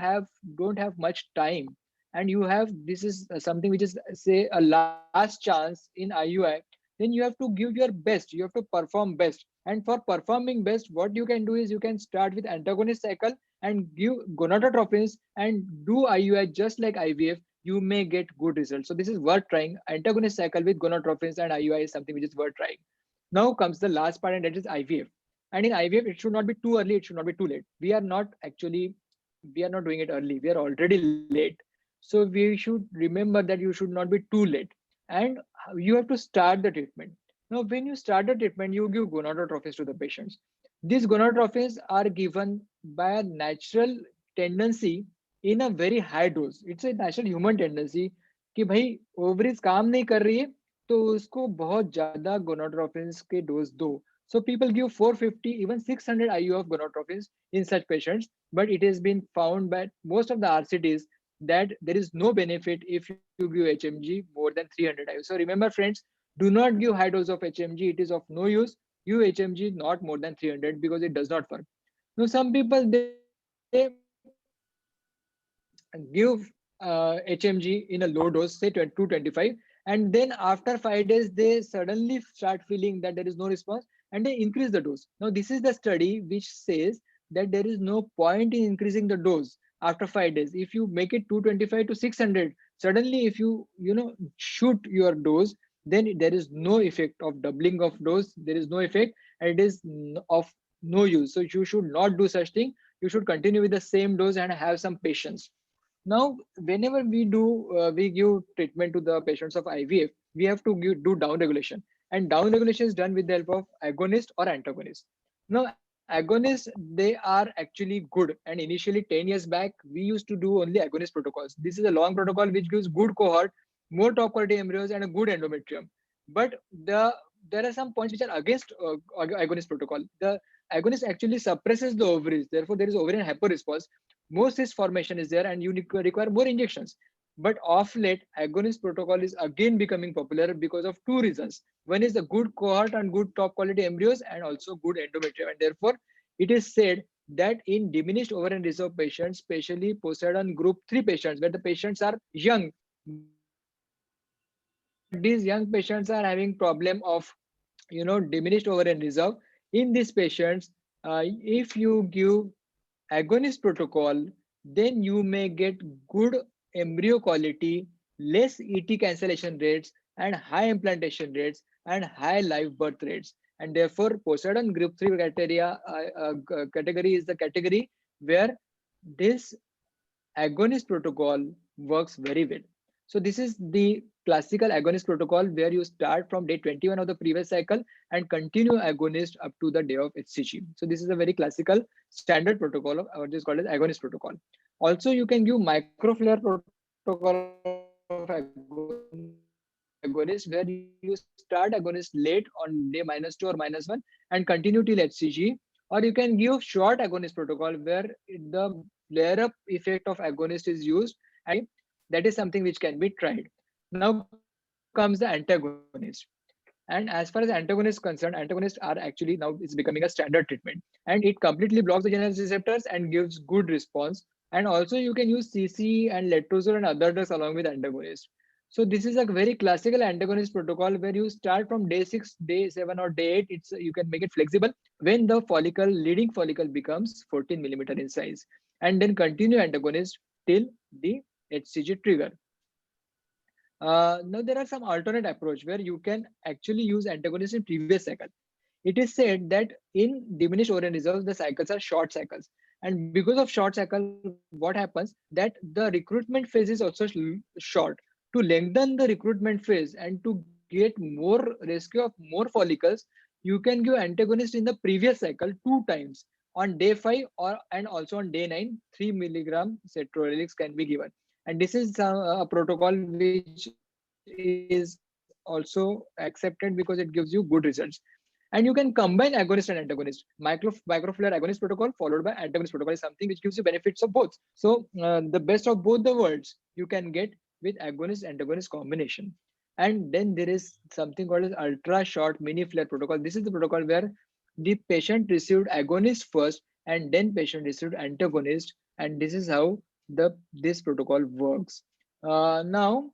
don't have much time, and you have this is something which is say a last chance in IUI, then you have to give your best. You have to perform best. And for performing best, what you can do is you can start with antagonist cycle and give gonadotropins and do IUI just like IVF. You may get good results. So this is worth trying. Antagonist cycle with gonadotropins and IUI is something which is worth trying. Now comes the last part, and that is IVF. And in IVF, it should not be too early. It should not be too late. We are not doing it early. We are already late. So we should remember that you should not be too late. And you have to start the treatment. Now, when you start the treatment, you give gonadotropins to the patients. These gonadotropins are given by a natural tendency in a very high dose. It's a natural human tendency कि भाई ovaries काम नहीं कर रही है तो उसको बहुत ज्यादा gonadotropins के dose दो. So people give 450, even 600 IU of gonadotropins in such patients, but it has been found by most of the RCTs that there is no benefit if you give HMG more than 300 IU. So remember, friends, do not give high dose of HMG. It is of no use. Give HMG not more than 300 because it does not work. Now, some people they give HMG in a low dose, say 225, and then after 5 days they suddenly start feeling that there is no response and they increase the dose. Now, this is the study which says that there is no point in increasing the dose after 5 days. If you make it 225 to 600, suddenly if you shoot your dose, then there is no effect of doubling of dose. There is no effect, and it is of no use. So you should not do such thing. You should continue with the same dose and have some patience. Now, whenever we give treatment to the patients of IVF, we have to do down regulation, and down regulation is done with the help of agonist or antagonist. Now, agonists, they are actually good, and initially 10 years back we used to do only agonist protocols. This is a long protocol which gives good cohort, more top quality embryos, and a good endometrium. But there are some points which are against agonist protocol. The agonist actually suppresses the ovaries, therefore there is ovarian hyperresponse. More cyst formation is there, and you require more injections. But of late, agonist protocol is again becoming popular because of two reasons. One is the good cohort and good top quality embryos, and also good endometrium. And therefore, it is said that in diminished ovarian reserve patients, especially Poseidon group 3 patients, where the patients are young, but these young patients are having problem of diminished ovarian reserve. In these patients, if you give agonist protocol, then you may get good embryo quality, less ET cancellation rates, and high implantation rates, and high live birth rates. And therefore, Poseidon group 3 criteria category is the category where this agonist protocol works very well. So this is the classical agonist protocol where you start from day 21 of the previous cycle and continue agonist up to the day of HCG. So this is a very classical standard protocol of what is called as agonist protocol. Also, you can give microflare protocol of agonist where you start agonist late on day -2 or -1 and continue till HCG, or you can give short agonist protocol where the flare up effect of agonist is used, and that is something which can be tried. Now comes the antagonist. And as far as antagonist is concerned, antagonists are actually now it's becoming a standard treatment, and it completely blocks the GnRH receptors and gives good response. And also you can use CC and letrozole and other drugs along with antagonists. So this is a very classical antagonist protocol where you start from day 6, day 7, or day 8. You can make it flexible when the leading follicle becomes 14 millimeter in size, and then continue antagonist till the HCG trigger. Now there are some alternate approach where you can actually use antagonists in previous cycle. It is said that in diminished ovarian reserve, the cycles are short cycles. And because of short cycle, what happens that the recruitment phase is also short. To lengthen the recruitment phase and to get more rescue of more follicles, you can give antagonist in the previous cycle 2 times on day 5 and also on day 9. 3 milligram cetrorelix can be given. And this is a protocol which is also accepted because it gives you good results. And you can combine agonist and antagonist. Microflare agonist protocol followed by antagonist protocol is something which gives you benefits of both. So the best of both the worlds you can get with agonist antagonist combination. And then there is something called as ultra short mini flare protocol. This is the protocol where the patient received agonist first and then patient received antagonist, and this is how this protocol works. Now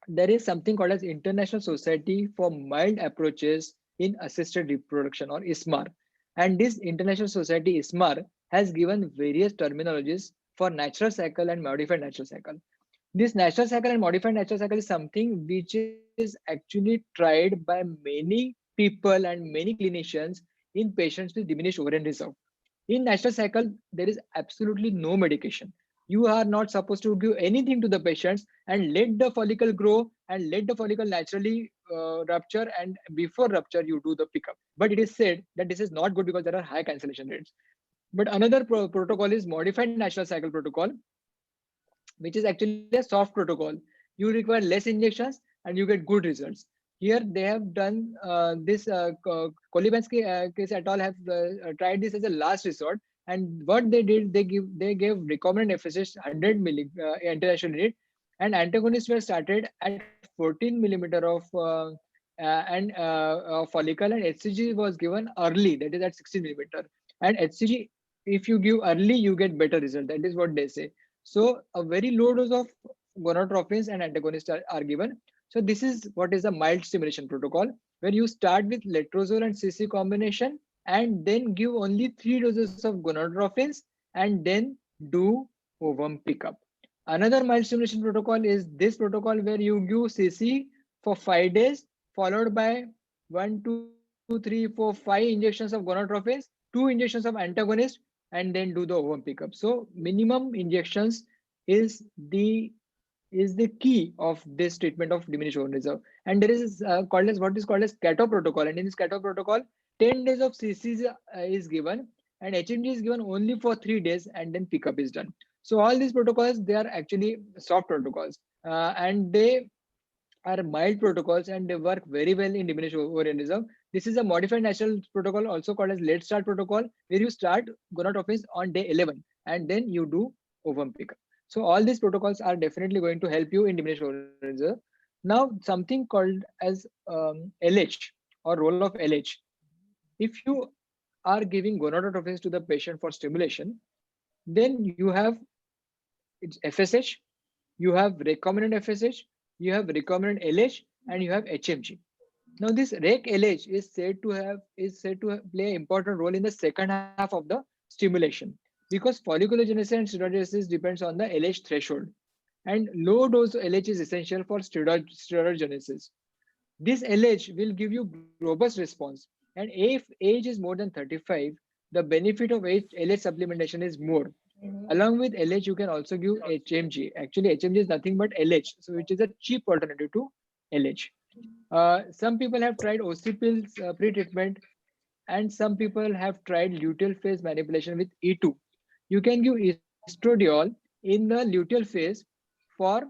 there is something called as International Society for Mild Approaches in Assisted Reproduction, or ISMAR. And this International Society ISMAR has given various terminologies for natural cycle and modified natural cycle. This natural cycle and modified natural cycle is something which is actually tried by many people and many clinicians in patients with diminished ovarian reserve. In natural cycle, there is absolutely no medication. You are not supposed to give anything to the patients and let the follicle grow and let the follicle naturally rupture, and before rupture you do the pickup. But it is said that this is not good because there are high cancellation rates. But another protocol is modified natural cycle protocol, which is actually a soft protocol. You require less injections and you get good results. Here they have done this Kolibansky case et al. Have tried this as a last resort, and what they did, they gave recombinant FSH 100 international unit, and antagonists were started at 14 millimeter of follicle, and HCG was given early, that is at 16 millimeter. And HCG, if you give early, you get better result. That is what they say. So a very low dose of gonadotropins and antagonists are given. So this is what is a mild stimulation protocol, where you start with letrozole and CC combination and then give only 3 doses of gonadotropins and then do ovum pickup. Another mild stimulation protocol is this protocol where you give CC for 5 days followed by 1, 2, 3, 4, 5 injections of gonadotropins, 2 injections of antagonist, and then do the ovum pickup. So minimum injections is the key of this treatment of diminished ovarian reserve. And there is called as what is called as Cato protocol. And in this Cato protocol, 10 days of CC is given and HMG is given only for 3 days, and then pickup is done. So all these protocols, they are actually soft protocols and they are mild protocols and they work very well in diminished ovarian reserve. This is a modified natural protocol, also called as late start protocol, where you start gonadotropins on day 11 and then you do ovum pickup. So all these protocols are definitely going to help you in diminished ovarian reserve. Now something called as LH, or role of LH. If you are giving gonadotropins to the patient for stimulation, then you have FSH, you have recombinant FSH, you have recombinant LH, and you have HMG. Now this rec LH is said to play an important role in the second half of the stimulation, because folliculogenesis and steroidogenesis depends on the LH threshold, and low dose LH is essential for steroidogenesis. This LH will give you robust response, And if age is more than 35, the benefit of LH supplementation is more. Along with LH, you can also give HMG. Actually, HMG is nothing but LH, so it is a cheap alternative to LH. Some people have tried OC pills pre-treatment, and some people have tried luteal phase manipulation with E2. You can give estradiol in the luteal phase for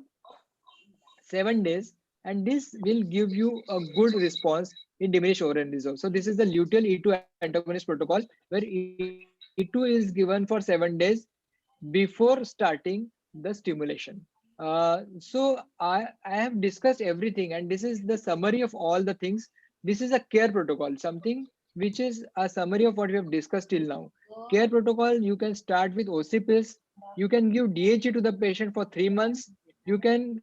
7 days, and this will give you a good response in diminished overend reserve. So this is the luteal E2 antagonist protocol, where E2 is given for 7 days before starting the stimulation. So I have discussed everything, and this is the summary of all the things. This is a care protocol, something which is a summary of what we have discussed till now. Care protocol, you can start with OC pills. You can give DHE to the patient for 3 months. You can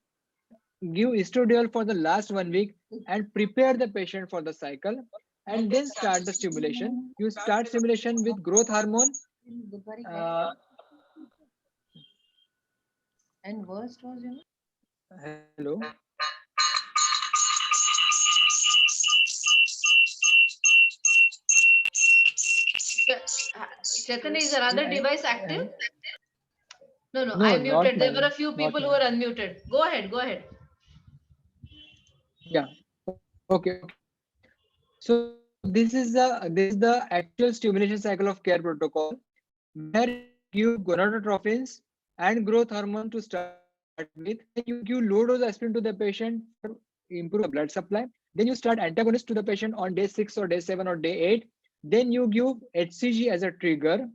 give estradiol for the last 1 week and prepare the patient for the cycle, and then start the stimulation. You start stimulation with growth hormone. Uh, And worst was, Hello. Chaitanya, is another device active? No, no, No, I not muted. There were a mine. few Not people who mine. were unmuted. Go ahead, go ahead. Yeah. Okay. So this is the actual stimulation cycle of care protocol, where you give gonadotropins and growth hormone to start with. Then you give low dose aspirin to the patient for improve the blood supply. Then you start antagonist to the patient on day 6 or day 7 or day 8. Then you give HCG as a trigger,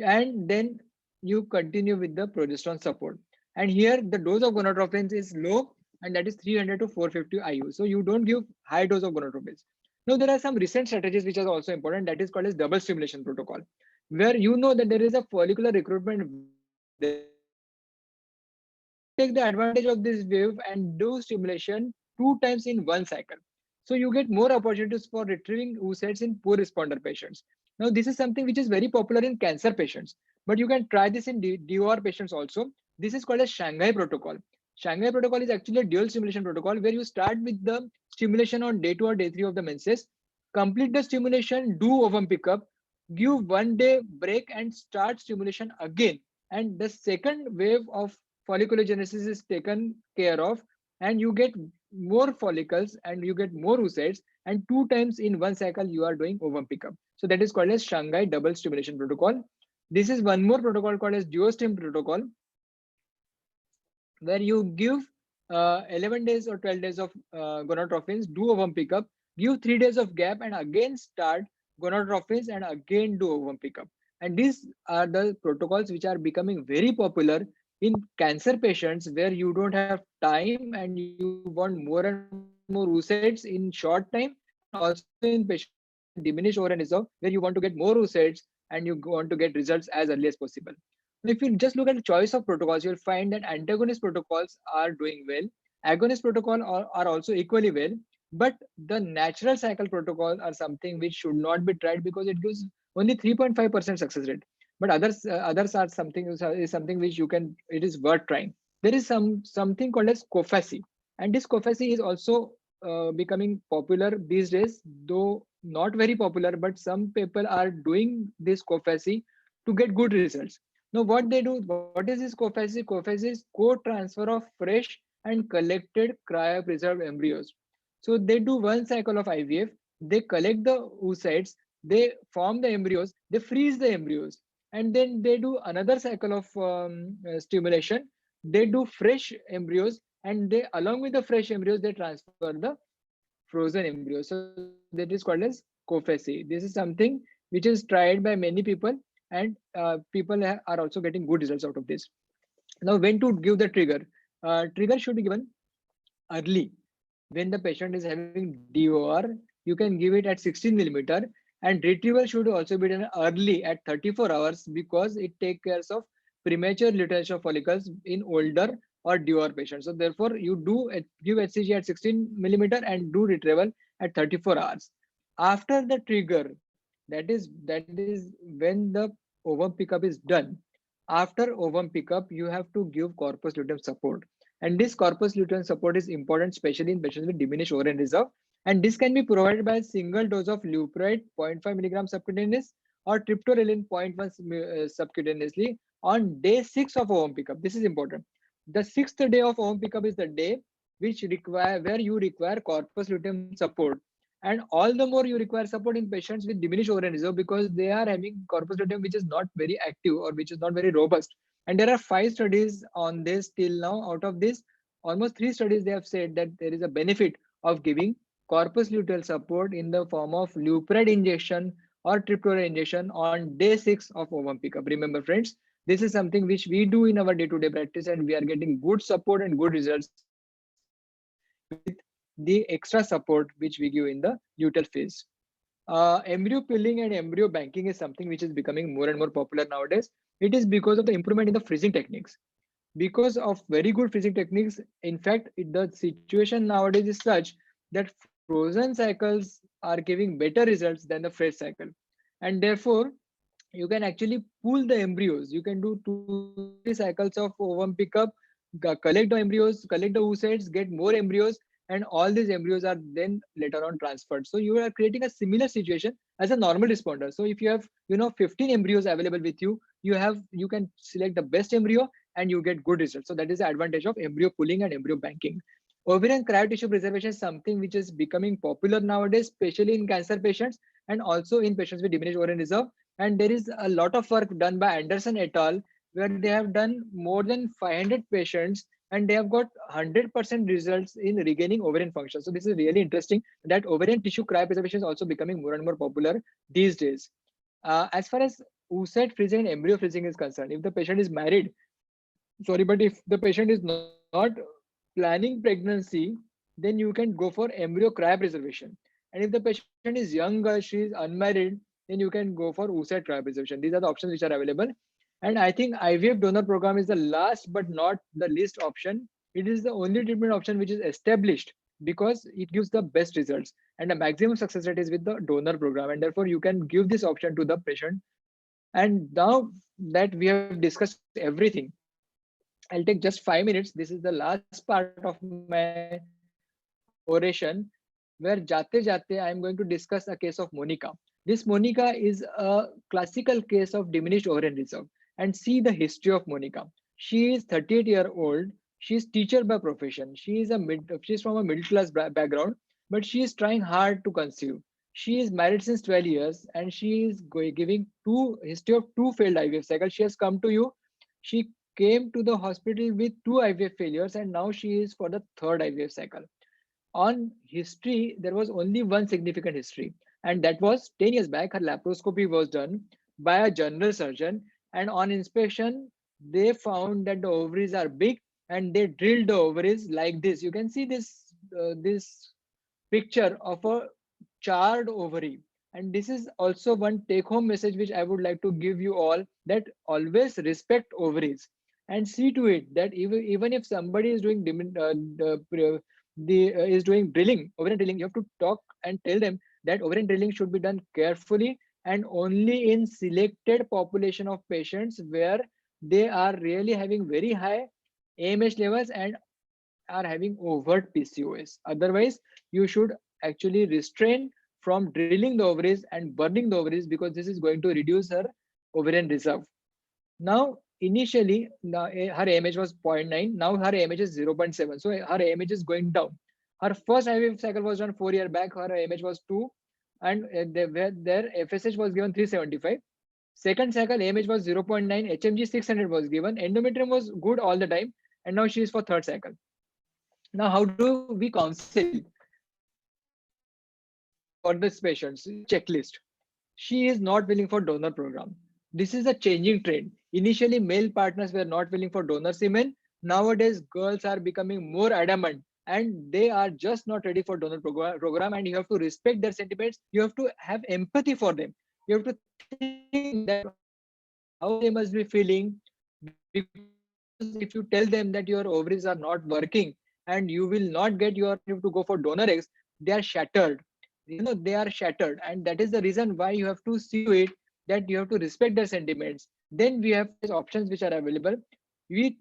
and then you continue with the progesterone support. And here the dose of gonadotropins is low, and that is 300 to 450 IU. So you don't give high dose of gonadotropins. Now there are some recent strategies which are also important, that is called as double stimulation protocol, where you know that there is a follicular recruitment wave there. You take the advantage of this wave and do stimulation 2 times in one cycle. So you get more opportunities for retrieving oocytes in poor responder patients. Now, this is something which is very popular in cancer patients, but you can try this in DOR patients also. This is called a Shanghai protocol. Shanghai protocol is actually a dual stimulation protocol, where you start with the stimulation on day 2 or day 3 of the menses, complete the stimulation, do ovum pickup, give 1 day break, and start stimulation again. And the second wave of folliculogenesis is taken care of, and you get more follicles and you get more oocytes, and 2 times in one cycle you are doing ovum pickup. So that is called as Shanghai double stimulation protocol. This is one more protocol called as duostim protocol, where you give 11 days or 12 days of gonadotropins, do ovum pickup, give 3 days of gap, and again start gonadotropins and again do ovum pickup. And these are the protocols which are becoming very popular in cancer patients, where you don't have time and you want more and more oocytes in short time, and also in patients with diminished ovarian reserve, where you want to get more oocytes and you want to get results as early as possible. If you just look at the choice of protocols, you'll find that antagonist protocols are doing well. Agonist protocol are also equally well, but the natural cycle protocols are something which should not be tried because it gives only 3.5% success rate. But others are something which you can, it is worth trying. There is something called as COFACI, and this COFACI is also becoming popular these days, though not very popular. But some people are doing this COFACI to get good results. Now, what they do, what is this COFACI? COFACI is co-transfer of fresh and collected cryopreserved embryos. So they do one cycle of IVF, they collect the oocytes, they form the embryos, they freeze the embryos, and then they do another cycle of stimulation. They do fresh embryos, and they, along with the fresh embryos, they transfer the frozen embryos. So that is called as COFACI. This is something which is tried by many people, and people are also getting good results out of this. Now, when to give the trigger? Trigger should be given early. When the patient is having DOR, you can give it at 16 millimeter, and retrieval should also be done early at 34 hours, because it takes care of premature luteation of follicles in older or DOR patients. So therefore, you do give HCG at 16 millimeter and do retrieval at 34 hours. After the trigger, that is when the ovum pickup is done. After ovum pickup, you have to give corpus luteum support, and this corpus luteum support is important, especially in patients with diminished ovarian reserve. And this can be provided by a single dose of leuprolide 0.5 milligram subcutaneous or triptorelin 0.1 subcutaneously on day 6 of OM pickup. This is important. The 6th day of OM pickup is the day where you require corpus luteum support. And all the more you require support in patients with diminished ovarian reserve because they are having corpus luteum which is not very active or which is not very robust. And there are 5 studies on this till now. Out of this, almost 3 studies they have said that there is a benefit of giving corpus luteal support in the form of leuprolide injection or triptorelin injection on day 6 of ovum pickup. Remember, friends, this is something which we do in our day-to-day practice, and we are getting good support and good results with the extra support which we give in the luteal phase. Embryo pulling and embryo banking is something which is becoming more and more popular nowadays. It is because of the improvement in the freezing techniques. Because of very good freezing techniques, in fact, the situation nowadays is such that frozen cycles are giving better results than the fresh cycle. And therefore, you can actually pool the embryos. You can do 2-3 cycles of ovum pickup, collect the embryos, collect the oocytes, get more embryos, and all these embryos are then later on transferred. So you are creating a similar situation as a normal responder. So if you have 15 embryos available with you, you can select the best embryo and you get good results. So that is the advantage of embryo pooling and embryo banking. Ovarian cryotissue preservation is something which is becoming popular nowadays, especially in cancer patients and also in patients with diminished ovarian reserve. And there is a lot of work done by Anderson et al., where they have done more than 500 patients and they have got 100% results in regaining ovarian function. So this is really interesting that ovarian tissue cryopreservation is also becoming more and more popular these days. As far as oocyte freezing and embryo freezing is concerned, if the patient is married, but if the patient is not planning pregnancy, then you can go for embryo cryopreservation. And if the patient is young, she is unmarried, then you can go for oocyte cryopreservation. These are the options which are available. And I think IVF donor program is the last but not the least option. It is the only treatment option which is established because it gives the best results and the maximum success rate is with the donor program. And therefore, you can give this option to the patient. And now that we have discussed everything, I'll take just 5 minutes. This is the last part of my oration, where jate I am going to discuss a case of Monica. This Monica is a classical case of diminished ovarian reserve. And see the history of Monica. She is 38-year-old. She is teacher by profession. She's from a middle class background, but she is trying hard to conceive. She is married since 12 years and she is giving history of 2 failed IVF cycles. She has come to you. She came to the hospital with 2 IVF failures and now she is for the 3rd IVF cycle. On history, there was only one significant history, and that was 10 years back. Her laparoscopy was done by a general surgeon, and on inspection, they found that the ovaries are big and they drilled the ovaries like this. You can see this picture of a charred ovary. And this is also one take-home message which I would like to give you all, that always respect ovaries and see to it that even if somebody is doing is doing drilling, ovarian drilling, you have to talk and tell them that ovarian drilling should be done carefully and only in selected population of patients where they are really having very high AMH levels and are having overt PCOS. Otherwise, you should actually restrain from drilling the ovaries and burning the ovaries because this is going to reduce her ovarian reserve. Now, initially, her AMH was 0.9. Now her AMH is 0.7. So her AMH is going down. Her first IVF cycle was done 4 years back. Her AMH was 2. And their FSH was given 375. Second cycle, AMH was 0.9. HMG 600 was given. Endometrium was good all the time. And now she is for 3rd cycle. Now, how do we counsel for this patient? Checklist. She is not willing for donor program. This is a changing trend. Initially, male partners were not willing for donor semen. Nowadays, girls are becoming more adamant and they are just not ready for donor program. And you have to respect their sentiments. You have to have empathy for them. You have to think that how they must be feeling. Because if you tell them that your ovaries are not working and you will not get you to go for donor eggs, they are shattered. They are shattered, and that is the reason why you have to see to it that you have to respect their sentiments. Then we have options which are available. We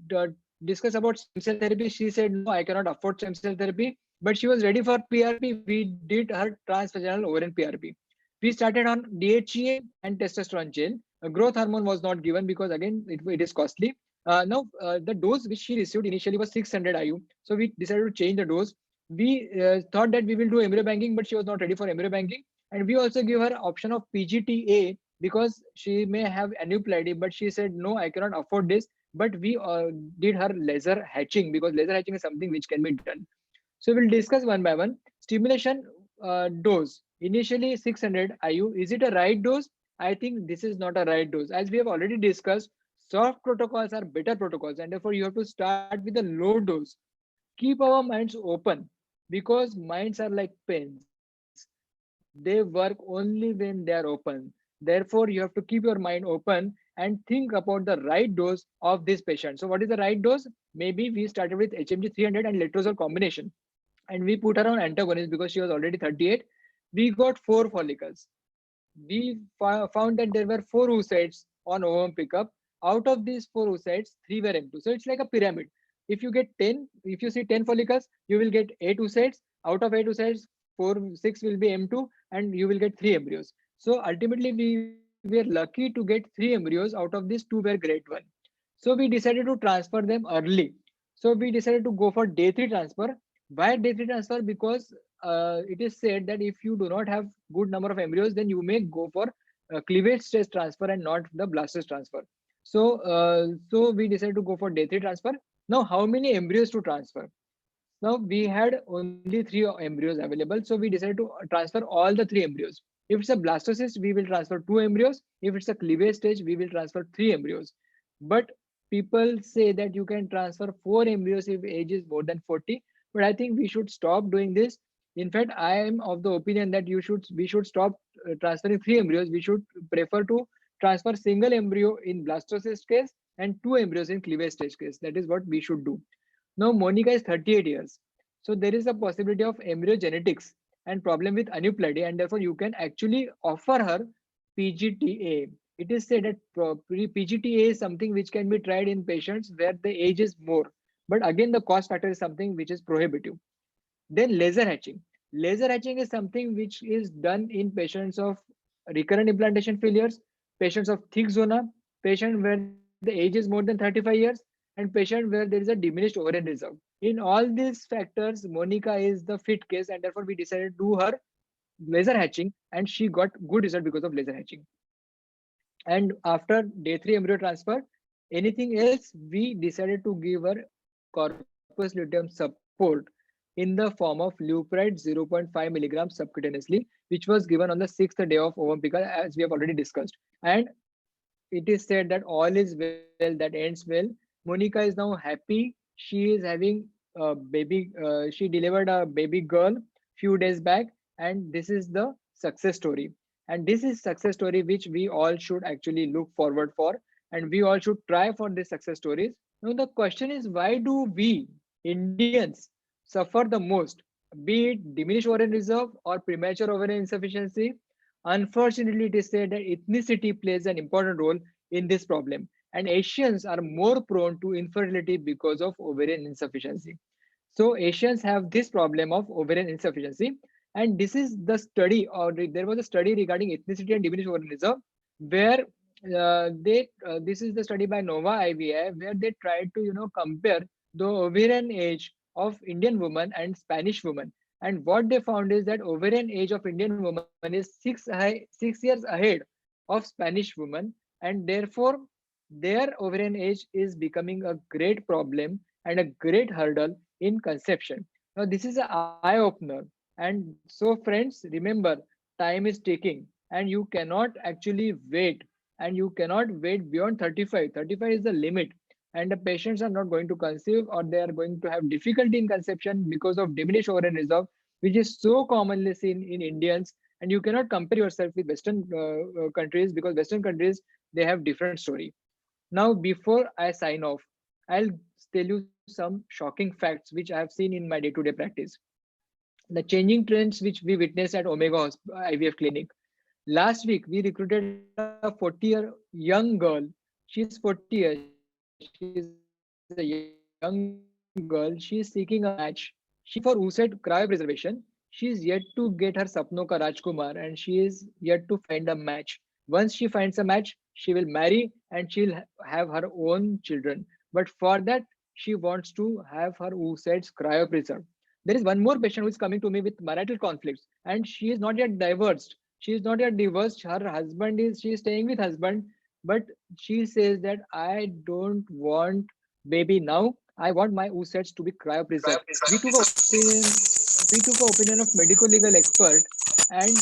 discuss about stem cell therapy. She said, no, I cannot afford stem cell therapy. but she was ready for PRP. We did her transvaginal ovarian PRP. We started on DHEA and testosterone gel. A growth hormone was not given because again it is costly. Now the dose which she received initially was 600 IU, so we decided to change the dose. We thought that we will do embryo banking, but she was not ready for embryo banking, and we also give her option of PGTA because she may have aneuploidy, but she said no, I cannot afford this. But we did her laser hatching because laser hatching is something which can be done. So we'll discuss one by one. Stimulation dose. Initially 600 IU. Is it a right dose? I think this is not a right dose. As we have already discussed, soft protocols are better protocols, and therefore you have to start with a low dose. Keep our minds open because minds are like pens. They work only when they are open. Therefore, you have to keep your mind open and think about the right dose of this patient. So, what is the right dose? Maybe we started with HMG 300 and letrozole combination, and we put her on antagonist because she was already 38. We got 4 follicles. We found that there were 4 oocytes on ovum pickup. Out of these 4 oocytes, 3 were M2. So it's like a pyramid. If you get 10, if you see 10 follicles, you will get 8 oocytes. Out of 8 oocytes, 4, 6 will be M2, and you will get 3 embryos. So ultimately, we were lucky to get 3 embryos. Out of these, 2 were grade 1. So we decided to transfer them early. So we decided to go for day 3 transfer. Why day 3 transfer? Because it is said that if you do not have good number of embryos, then you may go for cleavage stage transfer and not the blastocyst transfer. So we decided to go for day 3 transfer. Now, how many embryos to transfer? Now we had only 3 embryos available, so we decided to transfer all the 3 embryos. If it's a blastocyst, we will transfer 2 embryos. If it's a cleavage stage, we will transfer 3 embryos. But people say that you can transfer 4 embryos if age is more than 40. But I think we should stop doing this. In fact, I am of the opinion that we should stop transferring 3 embryos. We should prefer to transfer single embryo in blastocyst case and 2 embryos in cleavage stage case. That is what we should do. Now, Monica is 38 years. So there is a possibility of embryo genetics and problem with aneuploidy, and therefore you can actually offer her PGTA. It is said that PGTA is something which can be tried in patients where the age is more. But again, the cost factor is something which is prohibitive. Then laser hatching. Laser hatching is something which is done in patients of recurrent implantation failures, patients of thick zona, patient where the age is more than 35 years, and patient where there is a diminished ovarian reserve. In all these factors, Monica is the fit case, and therefore we decided to do her laser hatching, and she got good result because of laser hatching. And after day 3 embryo transfer, anything else, we decided to give her corpus luteum support in the form of Leupride 0.5 milligrams subcutaneously, which was given on the 6th day of ovum pickup, as we have already discussed. And it is said that all is well that ends well. Monica is now happy. She is having a baby. She delivered a baby girl few days back, and this is the success story. And this is success story which we all should actually look forward for, and we all should try for these success stories. Now the question is, why do we Indians suffer the most, be it diminished ovarian reserve or premature ovarian insufficiency? Unfortunately, it is said that ethnicity plays an important role in this problem, and Asians are more prone to infertility because of ovarian insufficiency. So Asians have this problem of ovarian insufficiency, and this is the study, or there was a study regarding ethnicity and diminished ovarian reserve, where this is the study by Nova IVI, where they tried to compare the ovarian age of Indian woman and Spanish woman, and what they found is that ovarian age of Indian woman is 6 years ahead of Spanish woman, and therefore their ovarian age is becoming a great problem and a great hurdle in conception. Now, this is an eye opener. And so, friends, remember, time is ticking, and you cannot actually wait. And you cannot wait beyond 35. 35 is the limit. And the patients are not going to conceive, or they are going to have difficulty in conception because of diminished ovarian reserve, which is so commonly seen in Indians. And you cannot compare yourself with Western countries, because Western countries, they have different story. Now, before I sign off, I'll tell you some shocking facts which I have seen in my day-to-day practice. The changing trends which we witness at Omega IVF Clinic. Last week, we recruited a 40-year young girl. She's 40 years. She's a young girl. She's seeking a match. She is seeking a match. she for USET cryopreservation, she is yet to get her Sapno ka Rajkumar and she is yet to find a match. Once she finds a match, she will marry and she'll have her own children. But for that, she wants to have her USETs cryopreserved. There is one more patient who is coming to me with marital conflicts and she is not yet divorced. She is not yet divorced. Her husband is, she is staying with husband, but she says that I don't want baby now. I want my USETs to be cryopreserved. We took a opinion of medical legal expert, and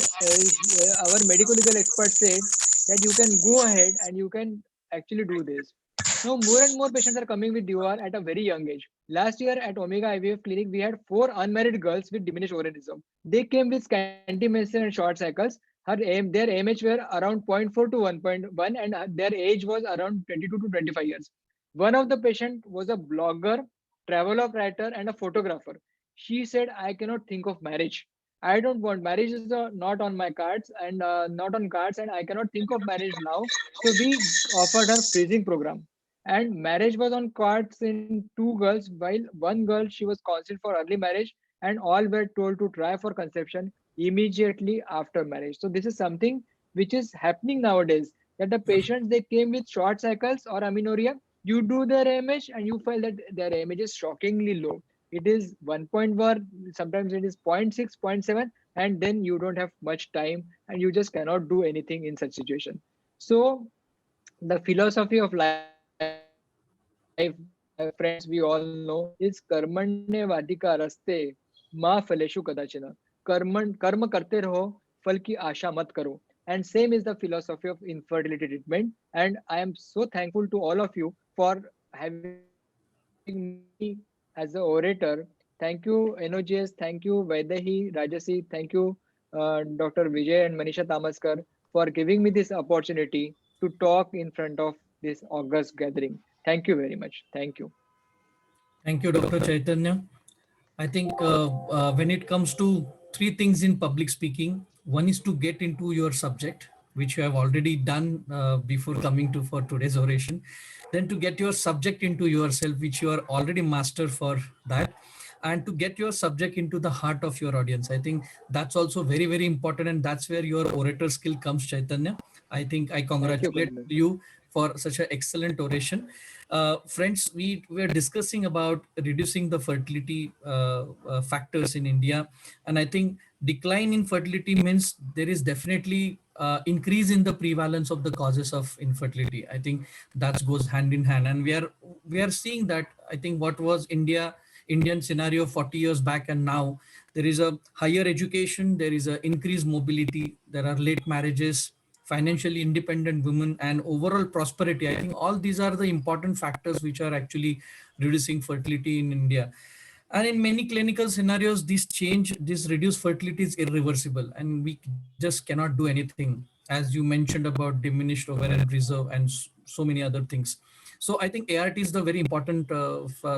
our medical legal expert said that you can go ahead and you can actually do this. Now, more and more patients are coming with DOR at a very young age. Last year at Omega IVF Clinic, we had 4 unmarried girls with diminished ovarianism. They came with scanty menstruation and short cycles. Their AMH were around zero point 0.4 to 1.1, and their age was around 22 to 25 years. One of the patient was a blogger, travel writer, and a photographer. She said, I cannot think of marriage. I don't want marriage is not on my cards and not on cards, and I cannot think of marriage now. So we offered her freezing program, and marriage was on cards in 2 girls, while one girl she was considered for early marriage, and all were told to try for conception immediately after marriage. So this is something which is happening nowadays, that the patients they came with short cycles or amenorrhea, you do their AMH and you find that their AMH is shockingly low. It is 1.1, sometimes it is 0.6, 0.7, and then you don't have much time and you just cannot do anything in such situation. So the philosophy of life, friends, we all know, is कर्मण्य वाधिका रस्ते माँ फलेशु कदाचन. Karma karte raho, fal ki आशा मत करो. And same is the philosophy of infertility treatment. And I am so thankful to all of you for having me as an orator. Thank you, NOGS. Thank you, Vaidehi, Rajasi. Thank you, Dr. Vijay and Manisha Tamaskar, for giving me this opportunity to talk in front of this August gathering. Thank you very much. Thank you. Thank you, Dr. Chaitanya. I think when it comes to three things in public speaking, one is to get into your subject, which you have already done before coming to for today's oration. Then to get your subject into yourself, which you are already master for that, and to get your subject into the heart of your audience. I think that's also very, very important, and that's where your orator skill comes, Chaitanya. I think I Thank you, congratulate Kundan. you for such an excellent oration. Friends, we were discussing about reducing the fertility factors in India, and I think decline in fertility means there is definitely increase in the prevalence of the causes of infertility. I think that goes hand in hand, and we are seeing that. I think what was Indian scenario 40 years back and now, there is a higher education, there is a increased mobility, there are late marriages, financially independent women, and overall prosperity. I think all these are the important factors which are actually reducing fertility in India. And in many clinical scenarios, this reduced fertility is irreversible, and we just cannot do anything. As you mentioned about diminished ovarian reserve and so many other things. So I think ART is the very important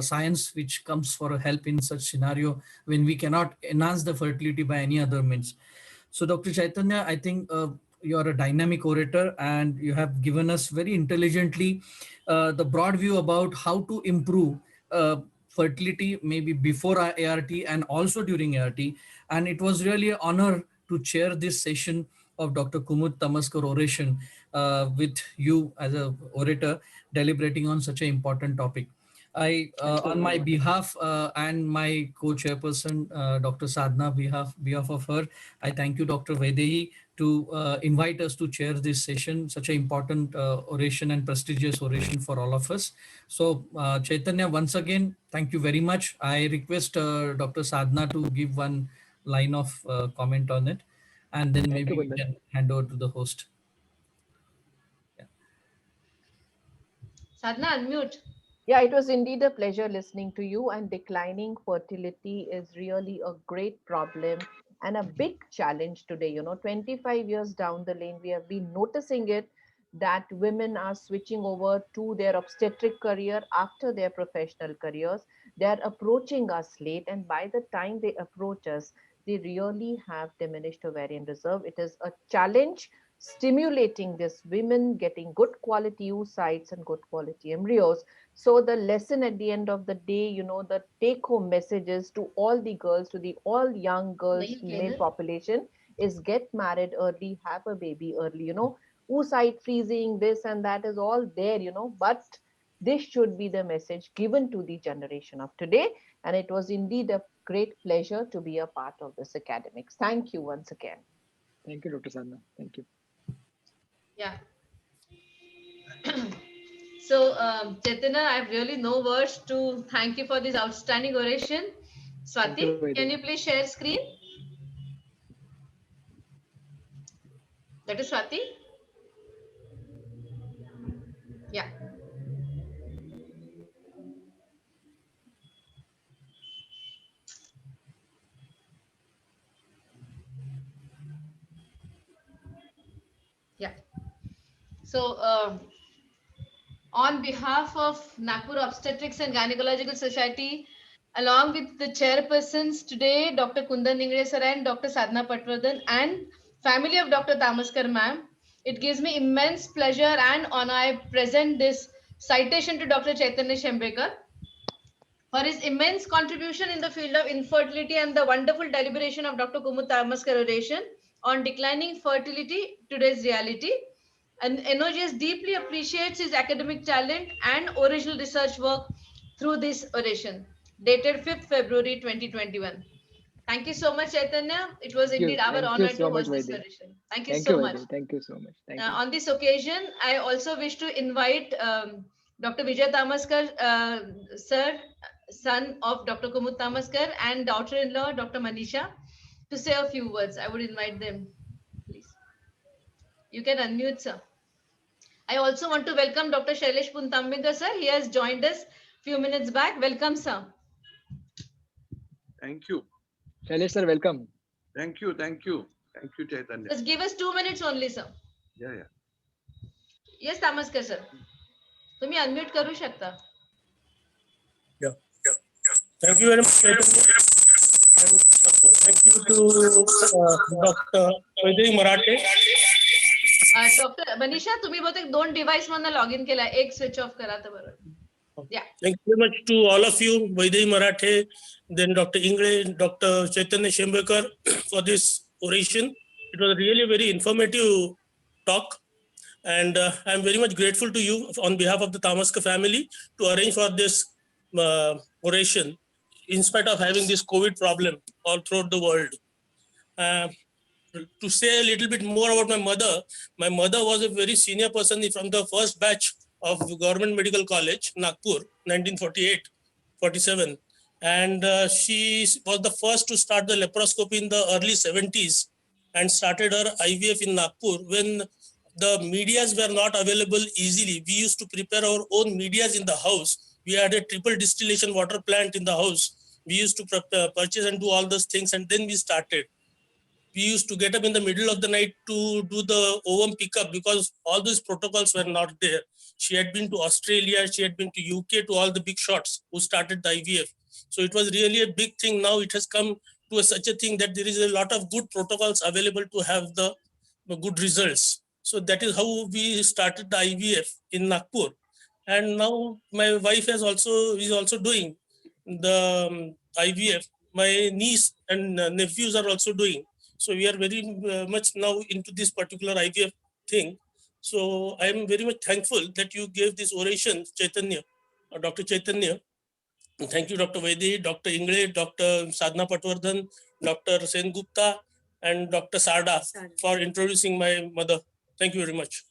science which comes for help in such scenario when we cannot enhance the fertility by any other means. So, Dr. Chaitanya, I think you are a dynamic orator and you have given us very intelligently the broad view about how to improve fertility, maybe before our ART and also during ART. And it was really an honor to chair this session of Dr. Kumud Tamaskar oration with you as a orator deliberating on such an important topic. Thank you On my very much. behalf and my co-chairperson, Dr. Sadhna, behalf of her, I thank you, Dr. Vaidehi, to invite us to chair this session, such an important oration and prestigious oration for all of us. So, Chaitanya, once again, thank you very much. I request Dr. Sadhna to give one line of comment on it, and then Thank you, maybe we Kundan. can hand over to the host. Sadhna, unmute. Yeah, it was indeed a pleasure listening to you. And declining fertility is really a great problem and a big challenge today. 25 years down the lane, we have been noticing it that women are switching over to their obstetric career after their professional careers. They're approaching us late, and by the time they approach us, they really have diminished ovarian reserve. It is a challenge stimulating this women getting good quality oocytes and good quality embryos. So the lesson at the end of the day, you know, the take home messages to all the girls, to the all young girls, female population, is get married early, have a baby early, you know. Oocyte freezing, this and that is all there, you know, but this should be the message given to the generation of today. And it was indeed a great pleasure to be a part of this academics. Thank you once again. Thank you, Dr. Sadhana. Thank you. Yeah. So, Chaitanya, I have really no words to thank you for this outstanding oration. Swati, can you please share screen? That is Swati. Yeah. Yeah. So, on behalf of Nagpur Obstetrics and Gynecological Society, along with the chairpersons today, Dr. Kundan Ningre sir and Dr. Sadhana Patwardhan, and family of Dr. Tamaskar ma'am, it gives me immense pleasure and honor. I present this citation to Dr. Chaitanya Shembekar for his immense contribution in the field of infertility and the wonderful deliberation of Dr. Kumud Tamaskar oration on declining fertility, today's reality. And NOGS deeply appreciates his academic talent and original research work through this oration, dated 5th February 2021. Thank you so much, Chaitanya. It was indeed our honor to host this oration. Thank you so much. Thank you so much. Thank you. On this occasion, I also wish to invite Dr. Vijay Tamaskar, sir, son of Dr. Kumud Tamaskar, and daughter-in-law, Dr. Manisha, to say a few words. I would invite them, please. You can unmute, sir. I also want to welcome Dr. Shailesh Puntambekar, sir. He has joined us few minutes back. Welcome, sir. Thank you. Shailesh sir, welcome. Thank you. Thank you. Thank you, Chaitanya. Just give us 2 minutes only, sir. Yeah. Yes, Tamaskar, sir. तुम्ही unmute करू शकता. Yeah. Thank you very much, Chaitanya. And thank you to Dr. Vaidehi Marathe. Dr. Manisha, तुम्ही बहुतेक 2 device मधनं log in केला. एक switch off करा तर बरोबर. Yeah. Thank you very much to all of you, Vaidehi Marathe, then Dr. Ingre, Dr. Chaitanya Shembekar for this oration. It was really a very informative talk. And I'm very much grateful to you on behalf of the Tamaskar family to arrange for this oration in spite of having this COVID problem all throughout the world. To say a little bit more about my mother was a very senior person from the first batch of Government Medical College, Nagpur, 1948-47. And she was the first to start the laparoscopy in the early 70s and started her IVF in Nagpur when the medias were not available easily. We used to prepare our own medias in the house. We had a triple distillation water plant in the house. We used to purchase and do all those things, and then we started. We used to get up in the middle of the night to do the ovum pickup because all those protocols were not there. She had been to Australia, she had been to UK, to all the big shots who started the IVF. So it was really a big thing. Now it has come to such a thing that there is a lot of good protocols available to have the good results. So that is how we started the IVF in Nagpur. And now my wife is also doing the IVF. My niece and nephews are also doing. So we are very much now into this particular IVF thing. So I am very much thankful that you gave this oration, Chaitanya, Dr. Chaitanya. Thank you, Dr. Vaidhi, Dr. Ingre, Dr. Sadhana Patwardhan, Dr. Sen Gupta, and Dr. Sarda for introducing my mother. Thank you very much.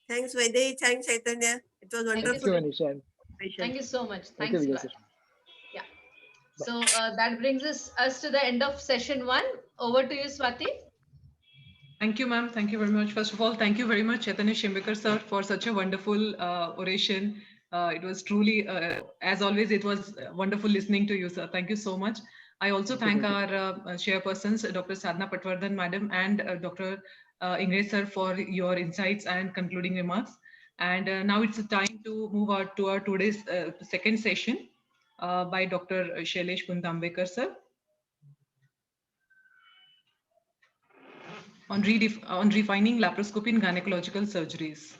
Thanks, Vaidhi. Thanks, Chaitanya. It was wonderful. Thank you, Manisha. Thank you so much. Thank Thanks you, a lot. Yeah. So that brings us to the end of session 1. Over to you, Swati. Thank you, ma'am. Thank you very much. First of all, thank you very much, Chaitanya Shembekar sir, for such a wonderful oration. It was truly, as always, it was wonderful listening to you, sir. Thank you so much. I also thank our chairpersons, Dr. Sadhana Patwardhan, madam, and Dr. Ingre sir for your insights and concluding remarks. And now it's time to move on to our today's second session by Dr. Shailesh Puntambekar sir. on refining laparoscopy in gynecological surgeries.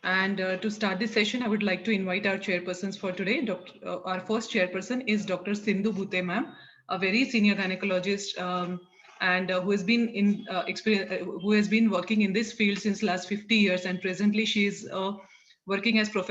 And to start this session, I would like to invite our chairpersons for today. Our first chairperson is Dr. Sindhu Bhute ma'am, a very senior gynecologist and who has been who has been working in this field since last 50 years, and presently she is working as professor